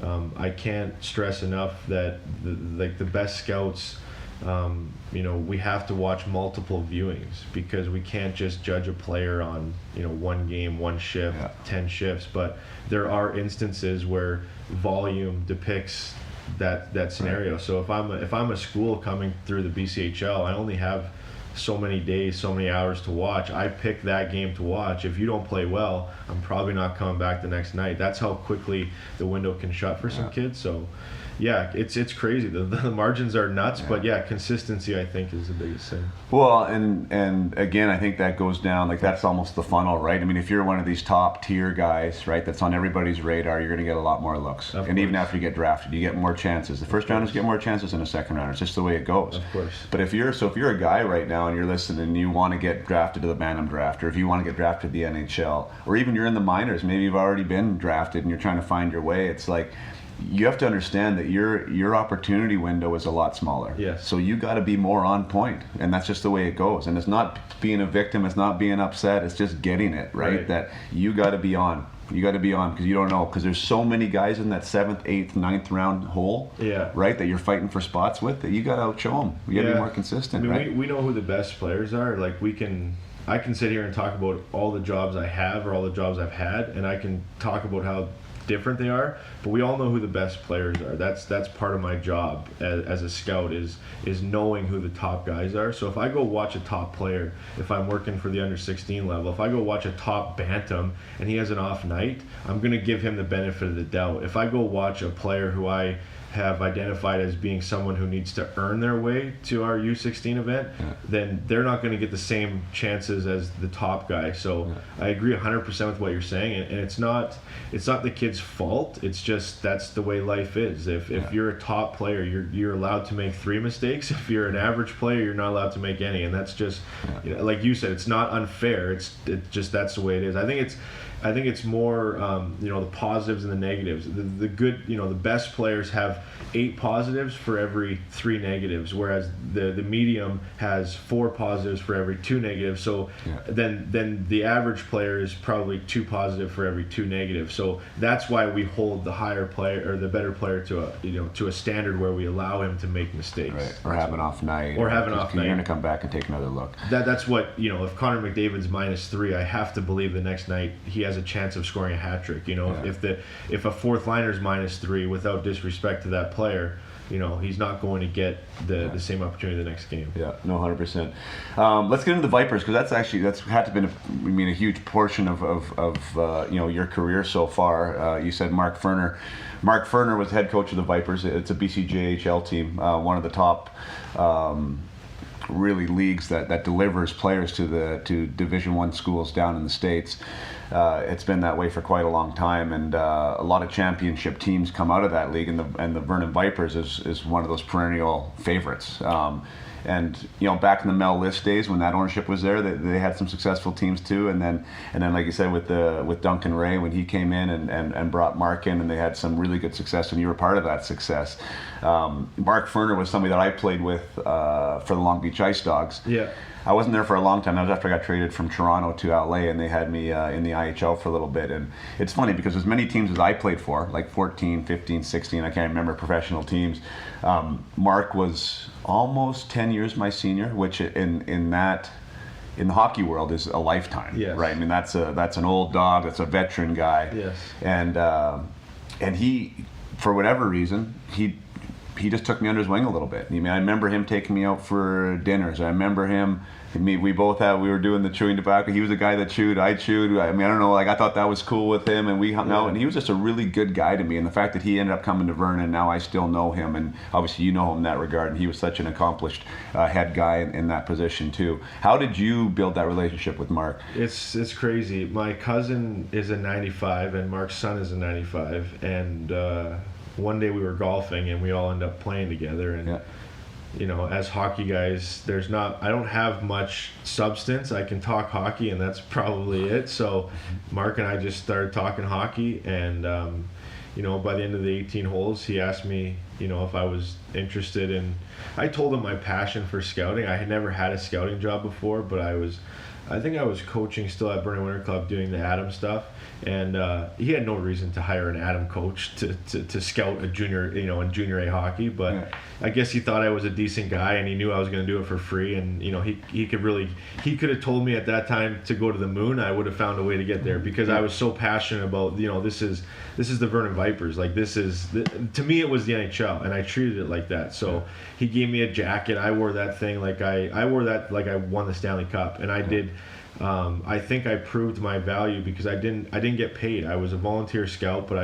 I can't stress enough that the best scouts, we have to watch multiple viewings, because we can't just judge a player on one game, one shift, 10 shifts. But there are instances where volume depicts that scenario. So if I'm a school coming through the BCHL, I only have so many days, so many hours to watch. I pick that game to watch. If you don't play well, I'm probably not coming back the next night. That's how quickly the window can shut for some kids. So yeah, it's crazy. The margins are nuts, but consistency, I think, is the biggest thing. Well, and again, I think that goes down, that's almost the funnel, right? I mean, if you're one of these top tier guys, right, that's on everybody's radar, you're going to get a lot more looks. And even after you get drafted, you get more chances. The first rounders get more chances than the second rounders. It's just the way it goes. Of course. But if you're a guy right now and you're listening and you want to get drafted to the Bantam draft, or if you want to get drafted to the NHL, or even you're in the minors, maybe you've already been drafted and you're trying to find your way, it's like, you have to understand that your opportunity window is a lot smaller. Yes. So you got to be more on point, and that's just the way it goes. And it's not being a victim, it's not being upset, it's just getting it right. That you got to be on. You got to be on, because you don't know, because there's so many guys in that 7th, 8th, 9th round hole, right, that you're fighting for spots with, that you got to outshow them. You got to be more consistent. I mean, right? we know who the best players are. I can sit here and talk about all the jobs I have or all the jobs I've had, and I can talk about how different they are, but we all know who the best players are. That's part of my job as a scout, is knowing who the top guys are. So if I go watch a top player, if I'm working for the under 16 level, if I go watch a top bantam and he has an off night, I'm going to give him the benefit of the doubt. If I go watch a player who I have identified as being someone who needs to earn their way to our U16 event, then they're not going to get the same chances as the top guy. So I agree 100% with what you're saying, and it's not the kid's fault. It's just that's the way life is. If you're a top player, you're allowed to make 3 mistakes. If you're an average player, you're not allowed to make any, and that's just like you said, it's not unfair. It's just that's the way it is. I think it's more the positives and the negatives. The good, the best players have 8 positives for every 3 negatives, whereas the medium has 4 positives for every 2 negatives. So then the average player is probably 2 positive for every 2 negatives. So that's why we hold the higher player or the better player to a standard where we allow him to make mistakes, right. Or have an off night, or have an off night. You're going to come back and take another look. That's what if Connor McDavid's -3, I have to believe the next night he has a chance of scoring a hat trick. If a fourth liner's -3, without disrespect to that player, he's not going to get the same opportunity the next game. Yeah, no, 100%. Let's get into the Vipers, because that's had to been a huge portion of your career so far. You said Mark Ferner. Mark Ferner was head coach of the Vipers. It's a BCJHL team, one of the top really leagues that delivers players to Division I schools down in the States. It's been that way for quite a long time, and a lot of championship teams come out of that league, and the Vernon Vipers is one of those perennial favorites. And back in the Mel List days when that ownership was there, they had some successful teams too. And then like you said, with Duncan Ray, when he came in and brought Mark in, and they had some really good success, and you were part of that success. Mark Ferner was somebody that I played with for the Long Beach Ice Dogs. Yeah. I wasn't there for a long time. That was after I got traded from Toronto to LA, and they had me in the IHL for a little bit. And it's funny because as many teams as I played for, like 14, 15, 16, I can't remember, professional teams, Mark was almost 10 years my senior, which in the hockey world is a lifetime, right? I mean, that's an old dog, that's a veteran guy. Yes. And he, for whatever reason, he just took me under his wing a little bit. I mean, I remember him taking me out for dinners. I remember him we were doing the chewing tobacco. He was a guy that chewed, I chewed. I mean, I don't know, like I thought that was cool with him, and we hung out, and he was just a really good guy to me. And the fact that he ended up coming to Vernon, now I still know him, and obviously you know him in that regard, and he was such an accomplished head guy in that position too. How did you build that relationship with Mark? It's crazy. My cousin is a 95, and Mark's son is a 95, and one day we were golfing, and we all ended up playing together, and you know, as hockey guys, I don't have much substance. I can talk hockey, and that's probably it. So Mark and I just started talking hockey, and you know, by the end of the 18 holes, he asked me, you know, if I was interested in. I told him my passion for scouting. I had never had a scouting job before, but I think I was coaching still at Vernon Winter Club doing the Adam stuff, and he had no reason to hire an Adam coach to scout a junior, you know, in junior A hockey, but I guess he thought I was a decent guy, and he knew I was going to do it for free, and you know, he could have told me at that time to go to the moon. I would have found a way to get there, because I was so passionate about, you know, this is the Vernon Vipers, like to me it was the NHL, and I treated it like that. So he gave me a jacket. I wore that thing like I wore that like I won the Stanley Cup, and I did. I think I proved my value because I didn't get paid. I was a volunteer scout, but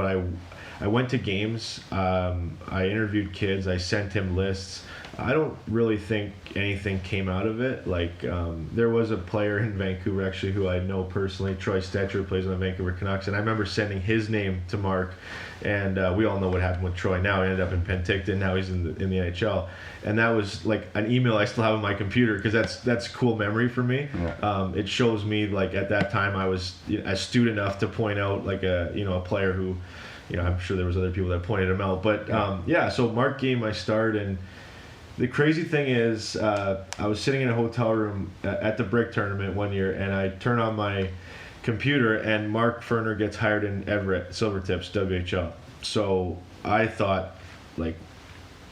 I went to games. I interviewed kids. I sent him lists. I don't really think anything came out of it. Like there was a player in Vancouver actually who I know personally, Troy Stetcher, plays on the Vancouver Canucks, and I remember sending his name to Mark, and we all know what happened with Troy. Now he ended up in Penticton. Now he's in the NHL, and that was like an email I still have on my computer because that's cool memory for me. It shows me like at that time I was astute enough to point out like a player who, you know, I'm sure there was other people that pointed him out, but so Mark gave my start. And the crazy thing is, I was sitting in a hotel room at the Brick Tournament one year, and I turn on my computer, and Mark Ferner gets hired in Everett Silvertips WHL. So I thought, like,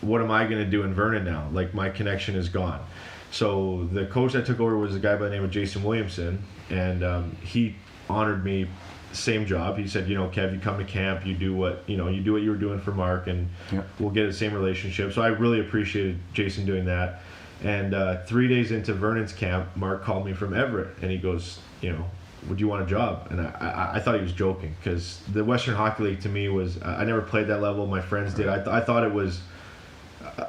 what am I going to do in Vernon now? Like, my connection is gone. So the coach that took over was a guy by the name of Jason Williamson, and he honored me. Same job. He said, you know, Kev, you come to camp, you do what you were doing for Mark, and we'll get the same relationship. So I really appreciated Jason doing that. And 3 days into Vernon's camp, Mark called me from Everett, and he goes, you know, would you want a job? And I thought he was joking, because the Western Hockey League to me was, I never played that level. My friends did. I thought it was.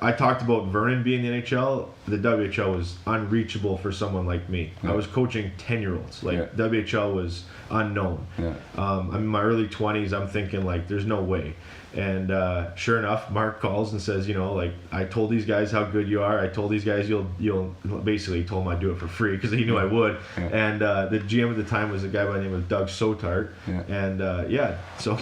I talked about Vernon being the NHL. The WHL was unreachable for someone like me. I was coaching 10-year-olds. Like WHL was unknown. I'm in my early 20s. I'm thinking like, there's no way. And sure enough, Mark calls and says, you know, like, I told these guys how good you are. I told these guys you'll basically told them I'd do it for free because he knew I would. And the GM at the time was a guy by the name of Doug Sotart. And so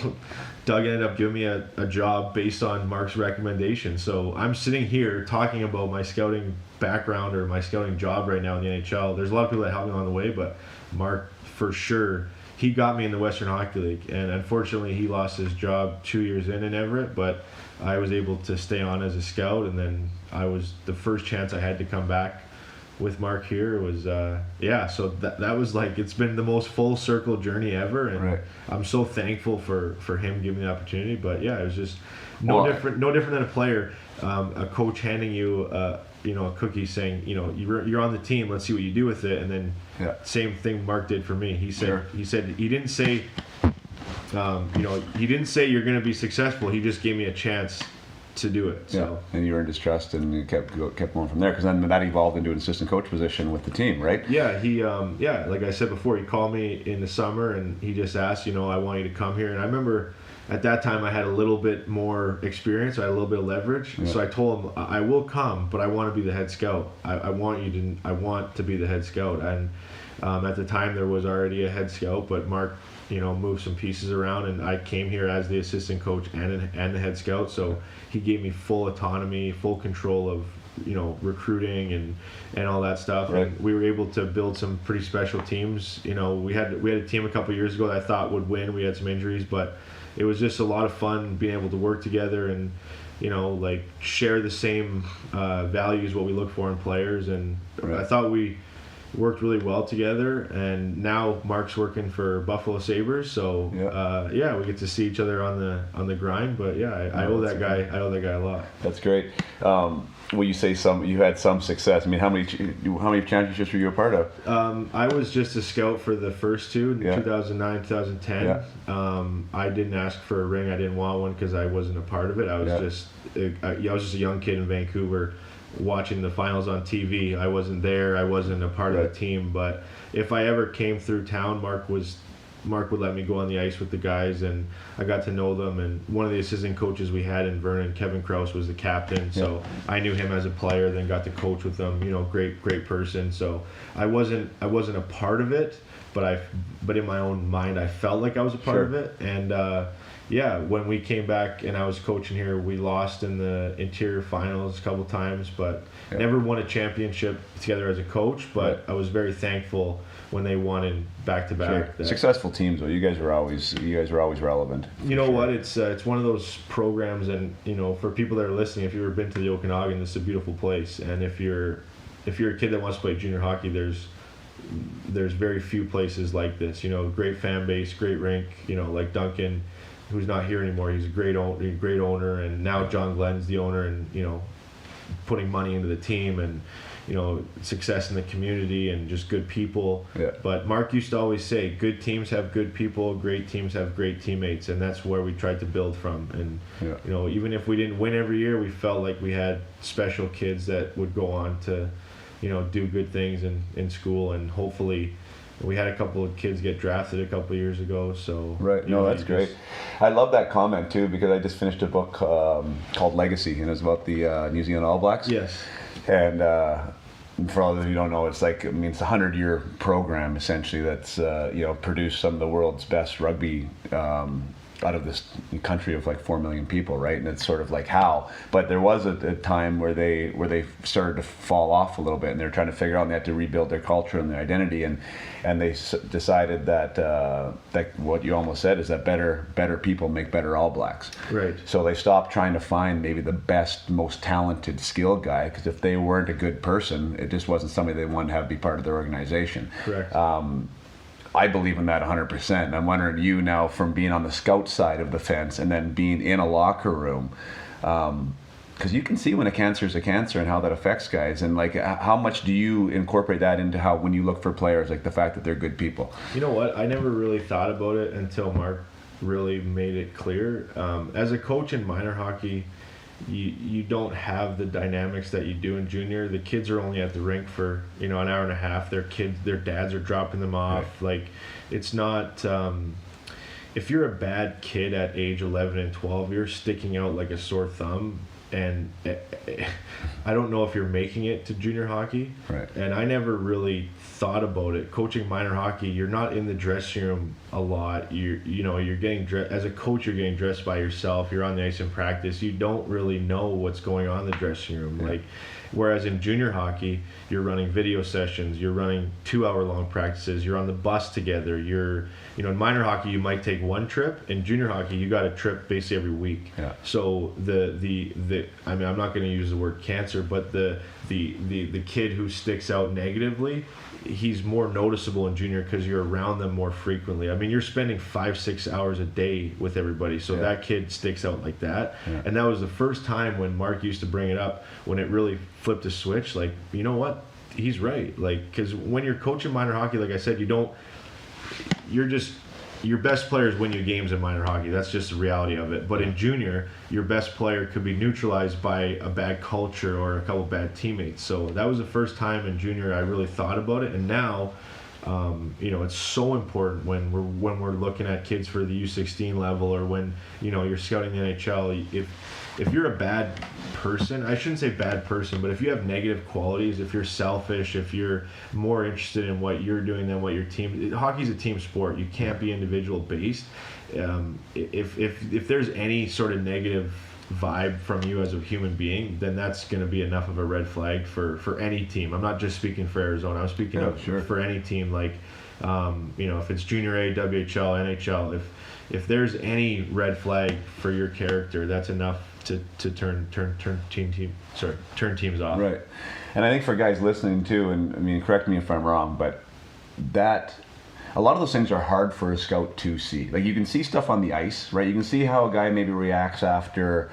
Doug ended up giving me a job based on Mark's recommendation. So I'm sitting here talking about my scouting background or my scouting job right now in the NHL. There's a lot of people that helped me along the way, but Mark, for sure, he got me in the Western Hockey League. And unfortunately, he lost his job 2 years in Everett, but I was able to stay on as a scout. And then the first chance I had to come back with Mark here was so that was like, it's been the most full circle journey ever, and I'm so thankful for him giving me the opportunity. But it was just no different than a player, a coach handing you a cookie saying, you know, you're on the team, let's see what you do with it. And then same thing Mark did for me. He said he didn't say you're going to be successful. He just gave me a chance to do it. So and you earned his trust, and you kept going from there, because then that evolved into an assistant coach position with the team, right? He like I said before, he called me in the summer, and he just asked, you know, I want you to come here. And I remember at that time I had a little bit more experience, I had a little bit of leverage. So I told him, I will come, but I want to be the head scout. I want to be the head scout. And at the time there was already a head scout, but Mark, you know, moved some pieces around, and I came here as the assistant coach and the head scout. So he gave me full autonomy, full control of, you know, recruiting and all that stuff. And we were able to build some pretty special teams. You know, we had a team a couple of years ago that I thought would win. We had some injuries, but it was just a lot of fun being able to work together and, you know, like, share the same values, what we look for in players. And I thought we worked really well together. And now Mark's working for Buffalo Sabres, so we get to see each other on the grind. But I owe that guy a lot. That's great. well, you say you had some success. I mean, how many championships were you a part of? I was just a scout for the first two, 2009, 2010. Yeah. I didn't ask for a ring. I didn't want one because I wasn't a part of it. I was just a young kid in Vancouver watching the finals on TV. I wasn't there. I wasn't a part of the team. But if I ever came through town, Mark would let me go on the ice with the guys, and I got to know them. And one of the assistant coaches we had in Vernon, Kevin Krause, was the captain. So I knew him as a player, then got to coach with him. Great person. So I wasn't a part of it, but in my own mind, I felt like I was a part of it. And when we came back and I was coaching here, we lost in the interior finals a couple times, but never won a championship together as a coach. But I was very thankful when they won in back-to-back. Sure. Successful teams, though. You guys were always relevant. You know what? It's one of those programs, and for people that are listening, if you've ever been to the Okanagan, it's a beautiful place. And if you're a kid that wants to play junior hockey, there's very few places like this. Great fan base, great rink. Like Duncan, who's not here anymore. He's a great owner, and now John Glenn's the owner, and putting money into the team, and success in the community, and just good people. But Mark used to always say, good teams have good people, great teams have great teammates, and that's where we tried to build from. And even if we didn't win every year, we felt like we had special kids that would go on to do good things in school, and hopefully we had a couple of kids get drafted a couple of years ago. So that's great. I love that comment too, because I just finished a book called Legacy, and it's about the New Zealand All Blacks. Yes. And for all of you who don't know, it's a 100-year program essentially that's produced some of the world's best rugby out of this country of 4 million people, right? And it's sort of how. But there was a time where they started to fall off a little bit, and they're trying to figure out, and they had to rebuild their culture and their identity, and they decided that what you almost said is that better people make better All Blacks. Right. So they stopped trying to find maybe the best, most talented, skilled guy, because if they weren't a good person, it just wasn't somebody they wanted to have be part of their organization. Correct. I believe in that 100%. And I'm wondering, you now, from being on the scout side of the fence and then being in a locker room, because you can see when a cancer is a cancer and how that affects guys, and how much do you incorporate that into how, when you look for players, the fact that they're good people? You know what? I never really thought about it until Mark really made it clear. As a coach in minor hockey, you don't have the dynamics that you do in junior. The kids are only at the rink for an hour and a half. Their dads are dropping them off. Right. It's not. If you're a bad kid at age 11 and 12, you're sticking out like a sore thumb. And I don't know if you're making it to junior hockey. Right. And I never really thought about it. Coaching minor hockey, you're not in the dressing room a lot. You're getting dressed as a coach. You're getting dressed by yourself. You're on the ice in practice. You don't really know what's going on in the dressing room. Yeah. Whereas in junior hockey, you're running video sessions. You're running 2-hour-long practices. You're on the bus together. In minor hockey, you might take one trip. In junior hockey, you got a trip basically every week. Yeah. So I'm not going to use the word cancer, but the kid who sticks out negatively, he's more noticeable in junior because you're around them more frequently. You're spending 5-6 hours a day with everybody, so that kid sticks out like that. Yeah. And that was the first time when Mark used to bring it up, when it really flipped a switch. You know what? He's right. Because when you're coaching minor hockey, like I said, your best players win you games in minor hockey. That's just the reality of it. But in junior, your best player could be neutralized by a bad culture or a couple bad teammates. So that was the first time in junior I really thought about it. And now, it's so important when we're looking at kids for the U16 level, or when you're scouting the NHL. If you're a bad person, I shouldn't say bad person, but if you have negative qualities, if you're selfish, if you're more interested in what you're doing than what your team, hockey's a team sport. You can't be individual based. If there's any sort of negative vibe from you as a human being, then that's going to be enough of a red flag for any team. I'm not just speaking for Arizona. I'm speaking for any team. If it's junior A, WHL, NHL, if there's any red flag for your character, that's enough to turn teams off. Right. And I think for guys listening too, and correct me if I'm wrong, but that a lot of those things are hard for a scout to see. You can see stuff on the ice, right? You can see how a guy maybe reacts after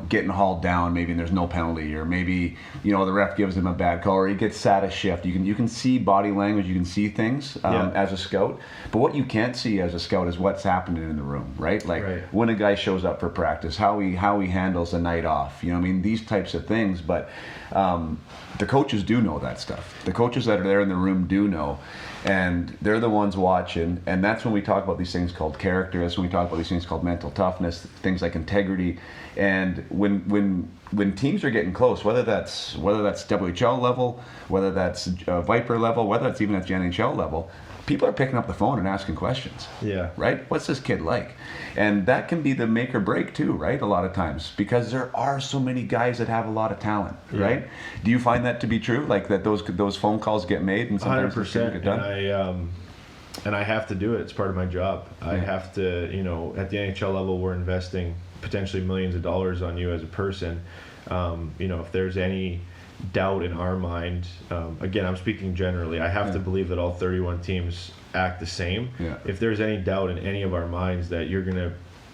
getting hauled down, maybe, and there's no penalty, or maybe, the ref gives him a bad call, or he gets sat a shift. You can see body language, you can see things as a scout. But what you can't see as a scout is what's happening in the room, right? Like when a guy shows up for practice, how he handles a night off. These types of things. But the coaches do know that stuff. The coaches that are there in the room do know. And they're the ones watching, and that's when we talk about these things called character. That's when we talk about these things called mental toughness, things like integrity. And when teams are getting close, whether that's WHL level, whether that's Viper level, whether that's even at the NHL level, people are picking up the phone and asking questions. Yeah. Right? What's this kid like? And that can be the make or break too, right? A lot of times, because there are so many guys that have a lot of talent, right? Do you find that to be true? Like that those phone calls get made and sometimes 100%. Get done? And I have to do it. It's part of my job. I have to, at the NHL level, we're investing potentially millions of dollars on you as a person. If there's any doubt in our mind, again, I'm speaking generally, I have to believe that all 31 teams act the same. If there's any doubt in any of our minds that you're going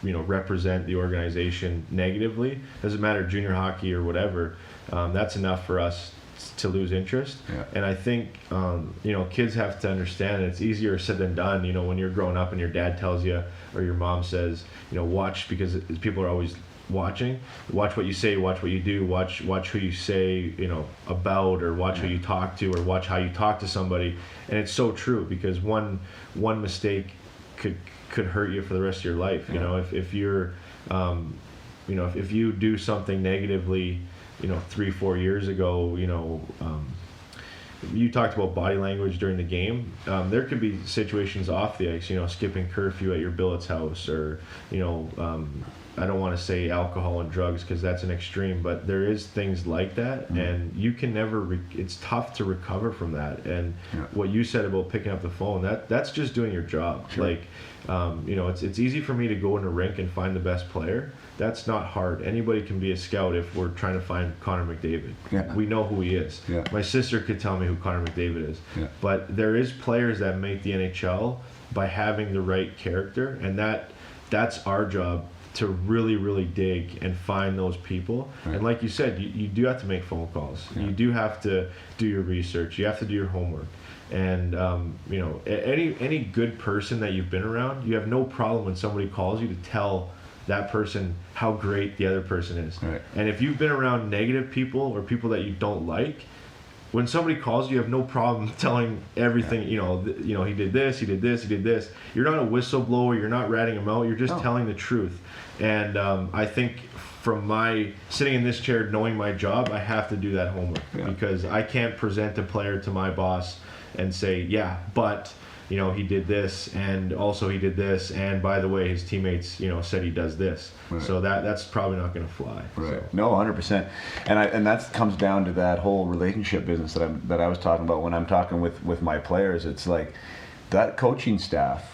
to represent the organization negatively, doesn't matter, junior hockey or whatever, that's enough for us to lose interest. And I think kids have to understand it's easier said than done. When you're growing up and your dad tells you, or your mom says, watch, because people are always watching. Watch what you say, watch what you do, watch who you say about, or watch who you talk to, or watch how you talk to somebody. And it's so true, because one mistake could hurt you for the rest of your life. If you're if you do something negatively 3-4 years ago, you talked about body language during the game. There could be situations off the ice, skipping curfew at your billet's house, or I don't want to say alcohol and drugs, because that's an extreme, but there is things like that, and you can never it's tough to recover from that. And what you said about picking up the phone, that's just doing your job. Like it's easy for me to go in a rink and find the best player. That's not hard. Anybody can be a scout if we're trying to find Connor McDavid. We know who he is. My sister could tell me who Connor McDavid is. But there is players that make the NHL by having the right character, and that's our job, to really, really dig and find those people. And like you said, you do have to make phone calls. You do have to do your research. You have to do your homework. And any good person that you've been around, you have no problem when somebody calls you to tell that person how great the other person is. And if you've been around negative people or people that you don't like, when somebody calls you have no problem telling everything. He did this, he did this, he did this. You're not a whistleblower, you're not ratting him out, you're just telling the truth. And I think from my sitting in this chair knowing my job, I have to do that homework, because I can't present a player to my boss and say, but he did this, and also he did this, and by the way, his teammates, said he does this. So that's probably not going to fly. So. No, 100%. And that comes down to that whole relationship business that I was talking about when I'm talking with my players. It's like that coaching staff.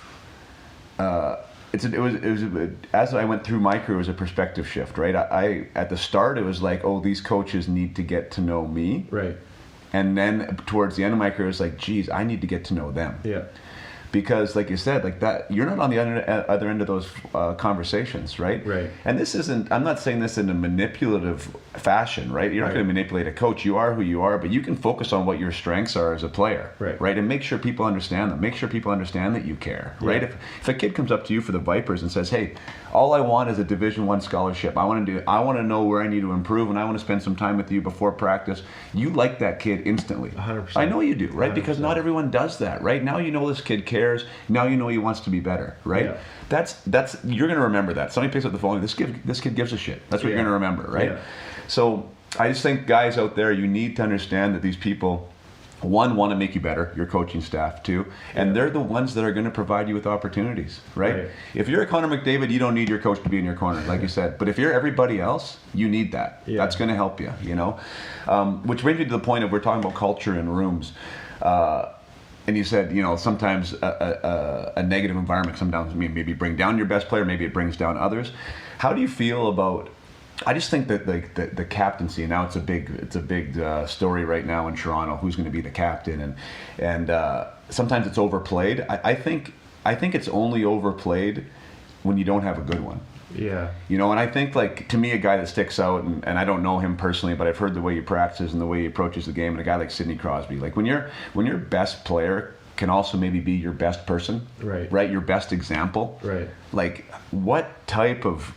It was as I went through my career, it was a perspective shift, right? I at the start it was like, these coaches need to get to know me, right? And then towards the end of my career, it's like, geez, I need to get to know them. Because like you said, like that, you're not on the other end of those conversations, right? And this isn't, I'm not saying this in a manipulative fashion, right? You're not going to manipulate a coach. You are who you are, but you can focus on what your strengths are as a player, right? And make sure people understand them. Make sure people understand that you care, right? If a kid comes up to you for the Vipers and says, hey, all I want is a Division I scholarship. I want to know where I need to improve, and I want to spend some time with you before practice. You like that kid instantly. 100%. I know you do, right? 100%. Because not everyone does that, right? Now you know this kid cares. Now you know he wants to be better, right? That's you're going to remember that. Somebody picks up the phone, this kid gives a shit. That's what you're going to remember, right? So I just think, guys out there, you need to understand that these people, one, want to make you better, your coaching staff too, and they're the ones that are going to provide you with opportunities, right? If you're a Connor McDavid, you don't need your coach to be in your corner, like you said. But if you're everybody else, you need that. That's going to help you, Which brings me to the point of, we're talking about culture in rooms. And you said, sometimes a negative environment sometimes maybe bring down your best player, maybe it brings down others. How do you feel about? I just think that the captaincy, now it's a big story right now in Toronto. Who's going to be the captain, and sometimes it's overplayed. I think it's only overplayed when you don't have a good one. Yeah. You know, and I think, like, to me, a guy that sticks out, and I don't know him personally, but I've heard the way he practices and the way he approaches the game, and a guy like Sidney Crosby. Like, when your best player can also maybe be your best person, right? Your best example. Right. Like, what type of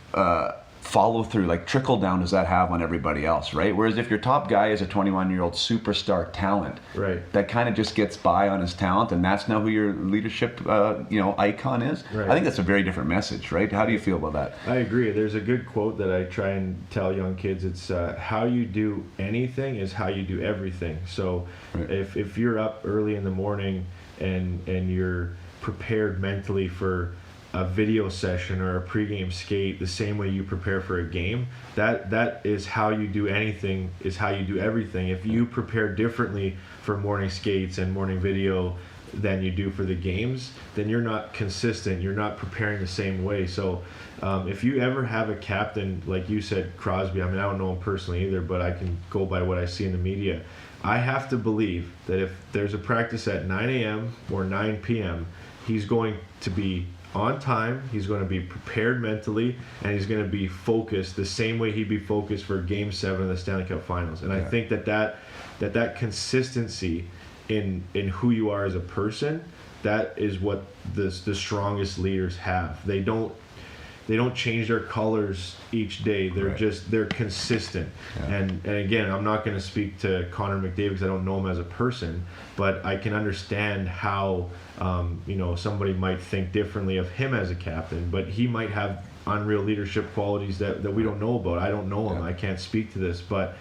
follow through, like trickle down, does that have on everybody else, right? Whereas if your top guy is a 21-year-old superstar talent, right, that kind of just gets by on his talent, and that's now who your leadership, icon is. Right. I think that's a very different message, right? How do you feel about that? I agree. There's a good quote that I try and tell young kids. It's how you do anything is how you do everything. So right. if you're up early in the morning and you're prepared mentally for a video session or a pregame skate the same way you prepare for a game, that is how you do anything, is how you do everything. If you prepare differently for morning skates and morning video than you do for the games, then you're not consistent, you're not preparing the same way. So if you ever have a captain, like you said, Crosby, I mean, I don't know him personally either, but I can go by what I see in the media. I have to believe that if there's a practice at 9 a.m. or 9 p.m., he's going to be on time, he's going to be prepared mentally, and he's going to be focused the same way he'd be focused for Game 7 of the Stanley Cup Finals. And I think that consistency in who you are as a person, that is what the strongest leaders have. They don't change their colors each day. They're consistent. Yeah. And again, I'm not going to speak to Connor McDavid because I don't know him as a person, but I can understand how somebody might think differently of him as a captain, but he might have unreal leadership qualities that we don't know about. I don't know him. I can't speak to this, but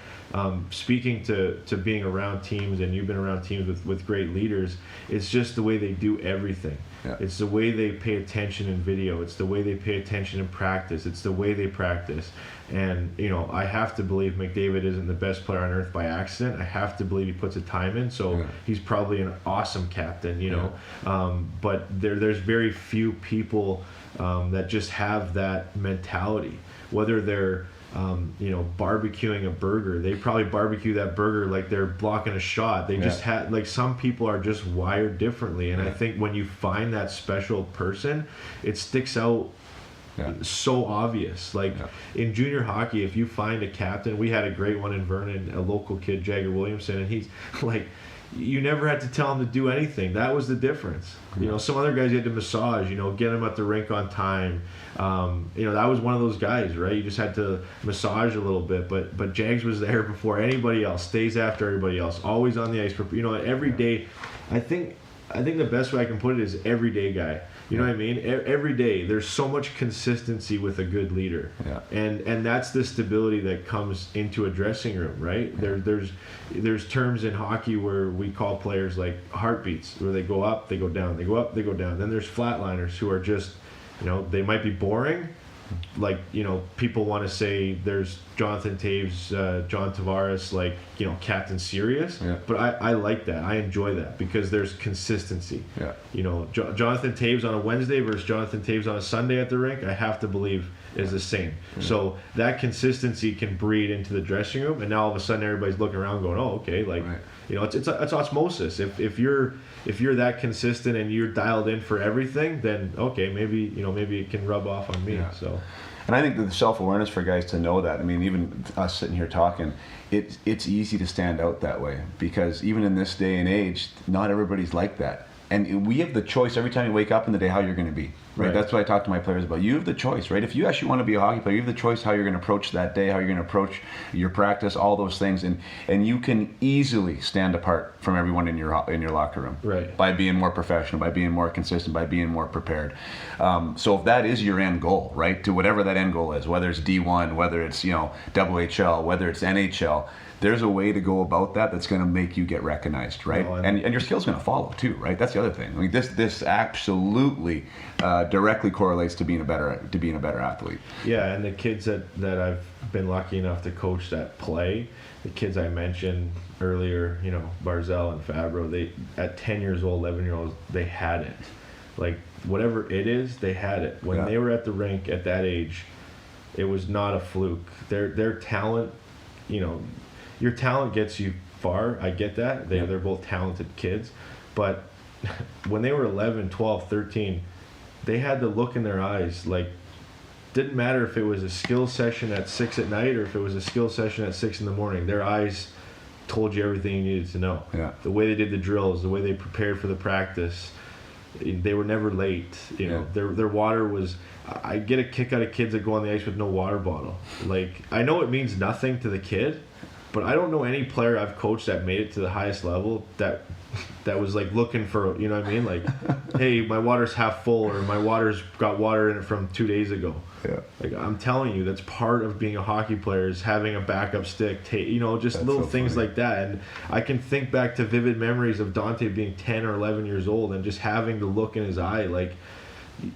speaking to being around teams, and you've been around teams with great leaders, it's just the way they do everything. Yeah. It's the way they pay attention in video. It's the way they pay attention in practice. It's the way they practice. And, I have to believe McDavid isn't the best player on earth by accident. I have to believe he puts the time in. So he's probably an awesome captain, but there's very few people that just have that mentality. Whether they're barbecuing a burger, they probably barbecue that burger like they're blocking a shot. They just had, like, some people are just wired differently, and I think when you find that special person, it sticks out so obvious. Like in junior hockey, if you find a captain, we had a great one in Vernon, a local kid, Jagger Williamson, and he's like, you never had to tell him to do anything. That was the difference. Some other guys you had to massage, get him at the rink on time. That was one of those guys, right? You just had to massage a little bit, but Jags was there before anybody else, stays after everybody else, always on the ice. Every day. I think the best way I can put it is everyday guy. You know what I mean? Every day, there's so much consistency with a good leader, and that's the stability that comes into a dressing room, right? There's terms in hockey where we call players like heartbeats, where they go up, they go down, they go up, they go down. Then there's flatliners who are just, they might be boring. Like, people want to say there's Jonathan Taves, John Tavares, like, Captain Serious. Yeah. But I like that. I enjoy that because there's consistency. Yeah. Jonathan Taves on a Wednesday versus Jonathan Taves on a Sunday at the rink, I have to believe is the same. Yeah. So that consistency can breed into the dressing room, and now all of a sudden everybody's looking around going, oh, okay, like, it's osmosis. If you're that consistent and you're dialed in for everything, then okay, maybe it can rub off on me. Yeah. So, and I think the self-awareness for guys to know that. I mean, even us sitting here talking, it's easy to stand out that way, because even in this day and age, not everybody's like that. And we have the choice every time you wake up in the day how you're going to be. Right? That's what I talk to my players about. You have the choice, right? If you actually want to be a hockey player, you have the choice how you're going to approach that day, how you're going to approach your practice, all those things, and you can easily stand apart from everyone in your locker room, right? By being more professional, by being more consistent, by being more prepared. So if that is your end goal, right, to whatever that end goal is, whether it's D1, whether it's AJHL, whether it's NHL. There's a way to go about that that's going to make you get recognized, right? And your skill's going to follow too, right? That's the other thing. I mean, this absolutely directly correlates to being a better athlete. Yeah, and the kids that I've been lucky enough to coach that play, the kids I mentioned earlier, Barzell and Fabro, they at 10 years old, 11-year-olds, they had it. Like, whatever it is, they had it. When they were at the rink at that age, it was not a fluke. Their talent, your talent gets you far. I get that. They're both talented kids. But when they were 11, 12, 13, they had the look in their eyes like Didn't matter if it was a skill session at 6 at night or if it was a skill session at 6 in the morning. Their eyes told you everything you needed to know. Yeah. The way they did the drills, the way they prepared for the practice, they were never late. You know, their water was. I get a kick out of kids that go on the ice with no water bottle. Like, I know it means nothing to the kid, but I don't know any player I've coached that made it to the highest level that was like looking for, you know what I mean? Like, hey, my water's half full, or my water's got water in it from 2 days ago. Yeah. Like, I'm telling you, that's part of being a hockey player, is having a backup stick, you know, just That's little so things funny. like that. And I can think back to vivid memories of Dante being 10 or 11 years old and just having the look in his eye. Like,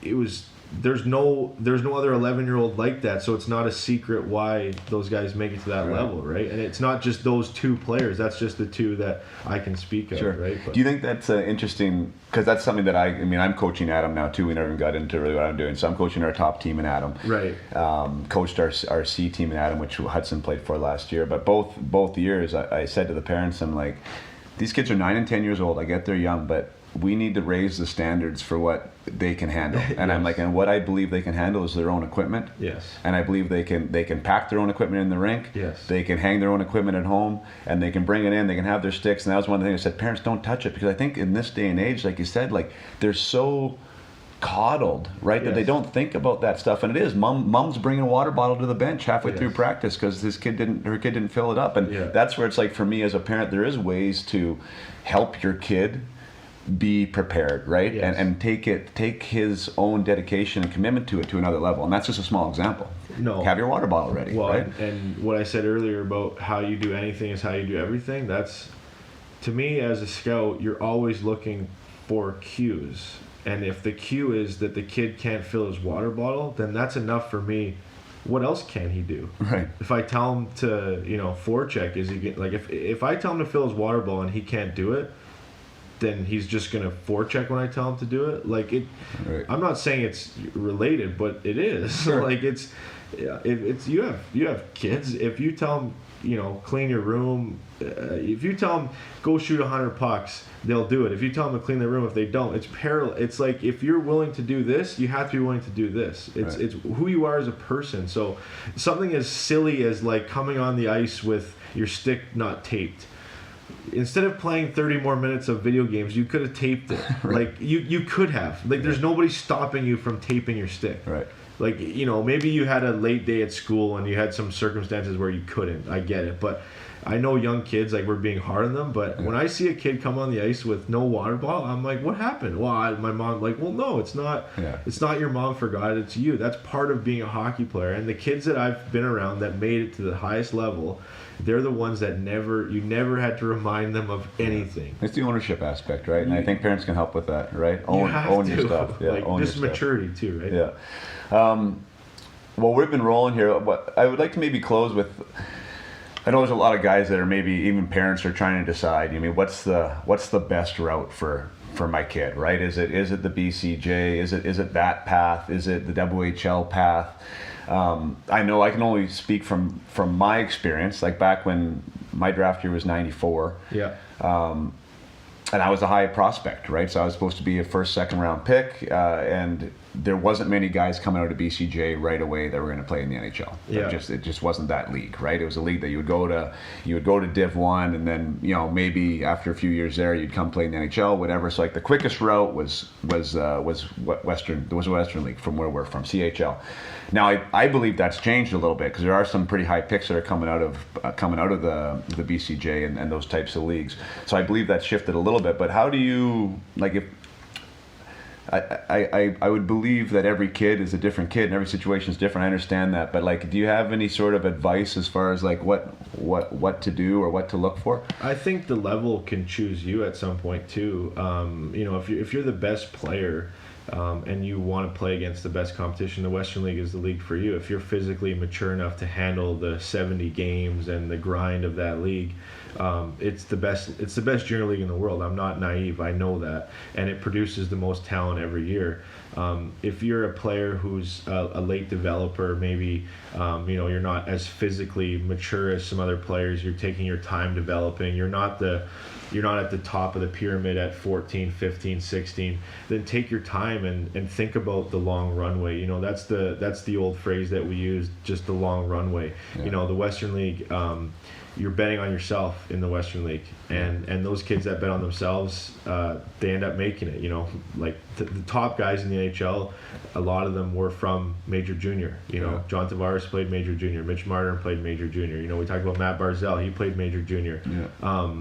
it was, there's no other 11-year-old like that, so it's not a secret why those guys make it to that level, right? And it's not just those two players, that's just the two that I can speak of, right? But do you think that's interesting, because that's something that I'm coaching Adam now too. We never even got into really what I'm doing, so I'm coaching our top team in Adam, right? Coached our C team in Adam, which Hudson played for last year, but both years I said to the parents, I'm like, these kids are 9 and 10 years old, I get they're young, but we need to raise the standards for what they can handle. And Yes. I'm like, and what I believe they can handle is their own equipment. Yes. And I believe they can pack their own equipment in the rink. Yes. They can hang their own equipment at home, and they can bring it in. They can have their sticks. And that was one of the things I said, parents, don't touch it, because I think in this day and age, like you said, like, they're so coddled, right? That they don't think about that stuff. And it is mom's bringing a water bottle to the bench halfway through practice because her kid didn't fill it up. And that's where it's like, for me as a parent, there is ways to help your kid be prepared, right? Yes. And take his own dedication and commitment to it to another level. And that's just a small example. No. Have your water bottle ready, Well, right? and what I said earlier about how you do anything is how you do everything, that's, to me as a scout, you're always looking for cues. And if the cue is that the kid can't fill his water bottle, then that's enough for me. What else can he do? Right. If I tell him to, forecheck, is he like, if I tell him to fill his water bottle and he can't do it, then he's just gonna forecheck when I tell him to do it. Like it, Right. I'm not saying it's related, but it is. Sure. Like it's you have kids. If you tell them, clean your room. If you tell them go shoot 100 pucks, they'll do it. If you tell them to clean their room, if they don't, it's parallel. It's like, if you're willing to do this, you have to be willing to do this. It's who you are as a person. So something as silly as like coming on the ice with your stick not taped. Instead of playing 30 more minutes of video games, you could have taped it. Right. Like you could have. Like there's nobody stopping you from taping your stick. Right. Like, maybe you had a late day at school and you had some circumstances where you couldn't. I get it. But I know young kids, like, we're being hard on them. But when I see a kid come on the ice with no water bottle, I'm like, what happened? Well, my mom, like, well, no, it's not. Yeah. It's not your mom forgot. It's you. That's part of being a hockey player. And the kids that I've been around that made it to the highest level, they're the ones that you never had to remind them of anything. It's the ownership aspect, right? And I think parents can help with that, right? You have own to. your stuff. Yeah, like, own just your stuff. maturity too, right? Yeah. Well, we've been rolling here. What I would like to maybe close with, I know there's a lot of guys that are maybe even parents are trying to decide. I mean, what's the best route for my kid, right? Is it the BCJ? Is it that path? Is it the AJHL path? I know I can only speak from my experience. Like back when my draft year was '94. Yeah. And I was a high prospect, right? So I was supposed to be a first, second round pick, and there wasn't many guys coming out of BCJ right away that were going to play in the NHL. Yeah. It just wasn't that league, right? It was a league that you would go to Div 1, and then maybe after a few years there you'd come play in the NHL, whatever. So like the quickest route was Western. There was a Western League from where we're from, CHL. Now I believe that's changed a little bit because there are some pretty high picks that are coming out of the BCJ and those types of leagues. So I believe that's shifted a little bit. But how do you, like, if I would believe that every kid is a different kid and every situation is different. I understand that, but like, do you have any sort of advice as far as like what to do or what to look for? I think the level can choose you at some point too. If you're the best player and you want to play against the best competition, the Western League is the league for you. If you're physically mature enough to handle the 70 games and the grind of that league, it's the best junior league in the world. I'm not naive. I know that, and it produces the most talent every year. If you're a player who's a late developer, maybe you're not as physically mature as some other players. You're taking your time developing. You're not at the top of the pyramid at 14, 15, 16. Then take your time and think about the long runway. That's the old phrase that we use, just the long runway. Yeah. The Western League, you're betting on yourself in the Western League, and those kids that bet on themselves, they end up making it. Like the top guys in the NHL, a lot of them were from Major Junior. John Tavares played Major Junior. Mitch Martin played Major Junior. We talked about Matt Barzal, he played Major Junior. Yeah.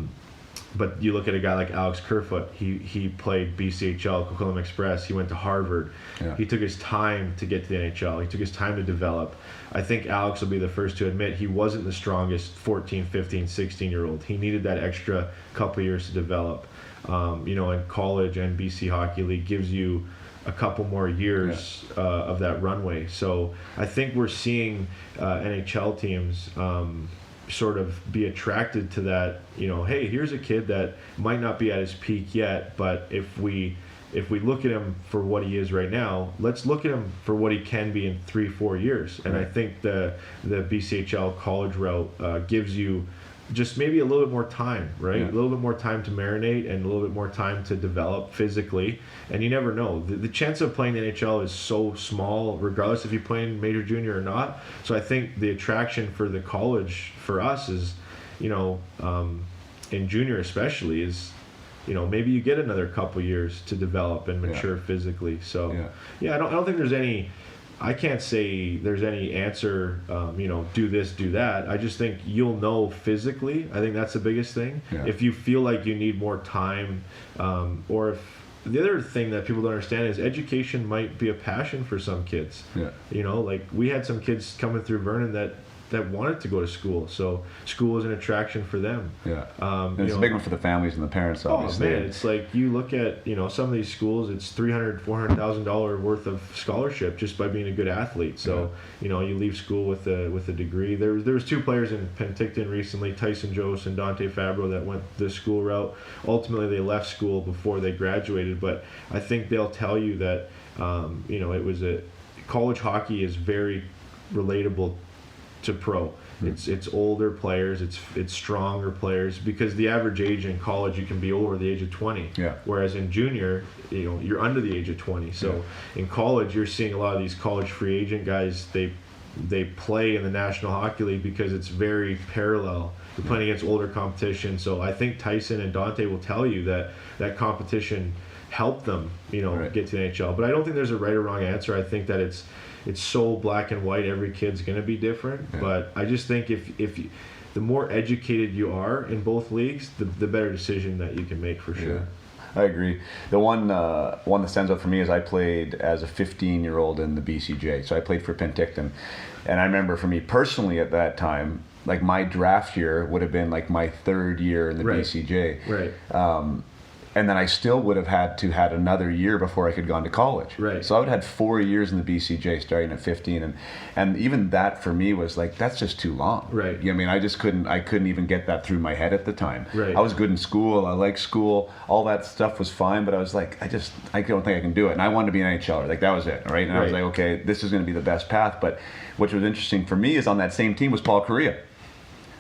But you look at a guy like Alex Kerfoot, he played BCHL, Coquitlam Express, he went to Harvard. Yeah. He took his time to get to the NHL. He took his time to develop. I think Alex will be the first to admit he wasn't the strongest 14, 15, 16-year-old. He needed that extra couple years to develop. And college and BC Hockey League gives you a couple more years of that runway. So I think we're seeing NHL teams sort of be attracted to that, hey, here's a kid that might not be at his peak yet, but if we look at him for what he is right now, let's look at him for what he can be in 3-4 years. And I think the BCHL college route gives you just maybe a little bit more time, right? Yeah. A little bit more time to marinate and a little bit more time to develop physically. And you never know. The chance of playing the NHL is so small, regardless if you play in Major Junior or not. So I think the attraction for the college for us is, in junior especially, is, maybe you get another couple years to develop and mature physically. So, I don't think there's any... I can't say there's any answer, do this, do that. I just think you'll know physically. I think that's the biggest thing. Yeah. If you feel like you need more time, or if the other thing that people don't understand is education might be a passion for some kids. Yeah. Like we had some kids coming through Vernon that wanted to go to school, so school was an attraction for them. Yeah. And it's a big one for the families and the parents, obviously. Oh man, it's like you look at some of these schools, it's $300,000-$400,000 worth of scholarship just by being a good athlete. So you leave school with a degree. There was 2 players in Penticton recently, Tyson Jost and Dante Fabro, that went the school route. Ultimately, they left school before they graduated, but I think they'll tell you that it was college hockey is very relatable to pro. It's older players, it's stronger players, because the average age in college you can be over the age of 20. Whereas in junior, you're under the age of 20. So in college, you're seeing a lot of these college free agent guys. They play in the National Hockey League because it's very parallel. You're playing against older competition. So I think Tyson and Dante will tell you that competition helped them, get to the NHL. But I don't think there's a right or wrong answer. I think that it's so black and white. Every kid's going to be different. But I just think if you, the more educated you are in both leagues, the better decision that you can make for sure. I agree. The one that stands out for me is I played as a 15-year-old in the BCJ. So I played for Penticton. And I remember for me personally at that time, like my draft year would have been like my 3rd year in the BCJ. Right. And then I still would have had another year before I could gone to college. Right. So I would have had 4 years in the BCJ starting at 15, and even that for me was like, that's just too long. Right. I mean, I couldn't even get that through my head at the time. Right. I was good in school. I liked school. All that stuff was fine, but I was like, I don't think I can do it. And I wanted to be an NHLer. Like that was it, right? And I was like, okay, this is going to be the best path. But what was interesting for me is on that same team was Paul Correa.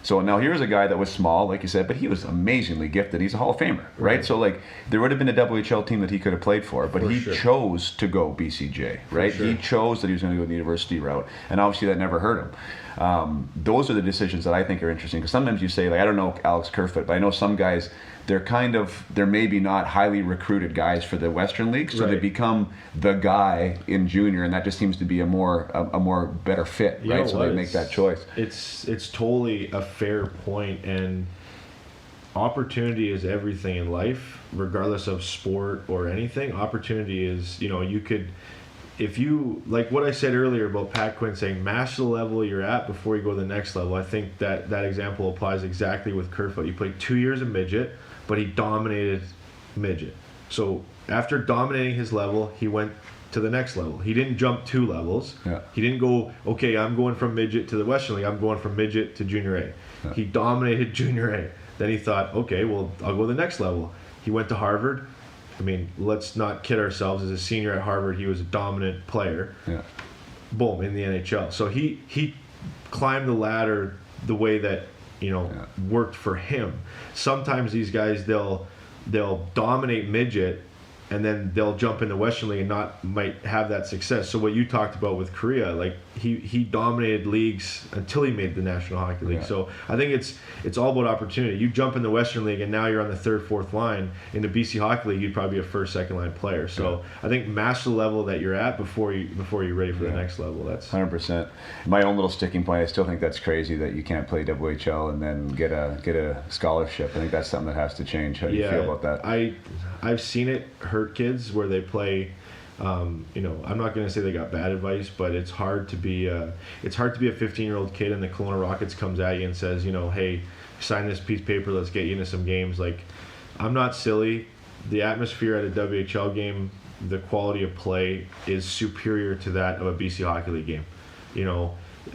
So now here's a guy that was small, like you said, but he was amazingly gifted. He's a Hall of Famer, right? So like there would have been a WHL team that he could have played for, but he chose to go BCJ, right? He chose that he was going to go the university route, and obviously that never hurt him. Those are the decisions that I think are interesting, because sometimes you say, like, I don't know Alex Kerfoot, but I know some guys, they're maybe not highly recruited guys for the Western League, so they become the guy in junior, and that just seems to be a more better fit, right? So they make that choice. It's totally a fair point, and opportunity is everything in life, regardless of sport or anything. Opportunity is, you could, if you, like what I said earlier about Pat Quinn saying, master the level you're at before you go to the next level. I think that example applies exactly with Kerfoot. He played 2 years of midget, but he dominated midget. So after dominating his level, he went to the next level. He didn't jump 2 levels. He didn't go, okay, I'm going from midget to the Western League. I'm going from midget to junior A. He dominated junior A. Then he thought, okay, well, I'll go to the next level. He went to Harvard. I mean, let's not kid ourselves. As a senior at Harvard, he was a dominant player. Yeah. Boom, in the NHL. So he climbed the ladder the way that, worked for him. Sometimes these guys, they'll dominate midget, and then they'll jump in the Western League and might have that success. So what you talked about with Korea, like he dominated leagues until he made the National Hockey League. Yeah. So I think it's all about opportunity. You jump in the Western League and now you're on the third, fourth line. In the BC Hockey League, you'd probably be a first, second line player. So I think master the level that you're at before you're ready for the next level. That's 100%. My own little sticking point, I still think that's crazy that you can't play AJHL and then get a scholarship. I think that's something that has to change. How do you feel about that? I've seen it hurt kids where they play. I'm not going to say they got bad advice, but it's hard to be a 15-year-old kid and the Kelowna Rockets comes at you and says, hey, sign this piece of paper, let's get you into some games. Like, I'm not silly. The atmosphere at a WHL game, the quality of play is superior to that of a BC Hockey League game.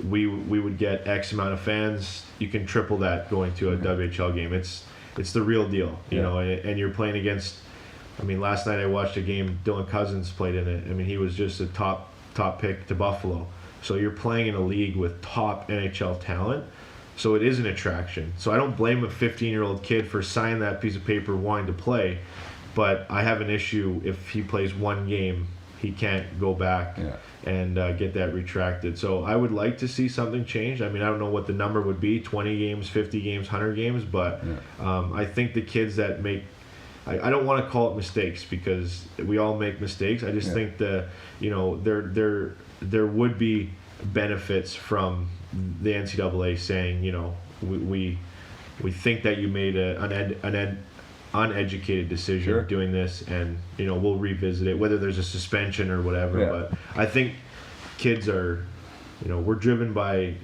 We would get X amount of fans. You can triple that going to a WHL game. It's the real deal, and you're playing against. I mean, last night I watched a game. Dylan Cousins played in it. I mean, he was just a top pick to Buffalo. So you're playing in a league with top NHL talent. So it is an attraction. So I don't blame a 15-year-old kid for signing that piece of paper wanting to play, but I have an issue if he plays one game, he can't go back and get that retracted. So I would like to see something change. I mean, I don't know what the number would be, 20 games, 50 games, 100 games, but I think the kids that make I don't want to call it mistakes because we all make mistakes. I just think that there would be benefits from the NCAA saying, we think that you made an uneducated decision doing this, and we'll revisit it, whether there's a suspension or whatever. Yeah. But I think kids are, we're driven by.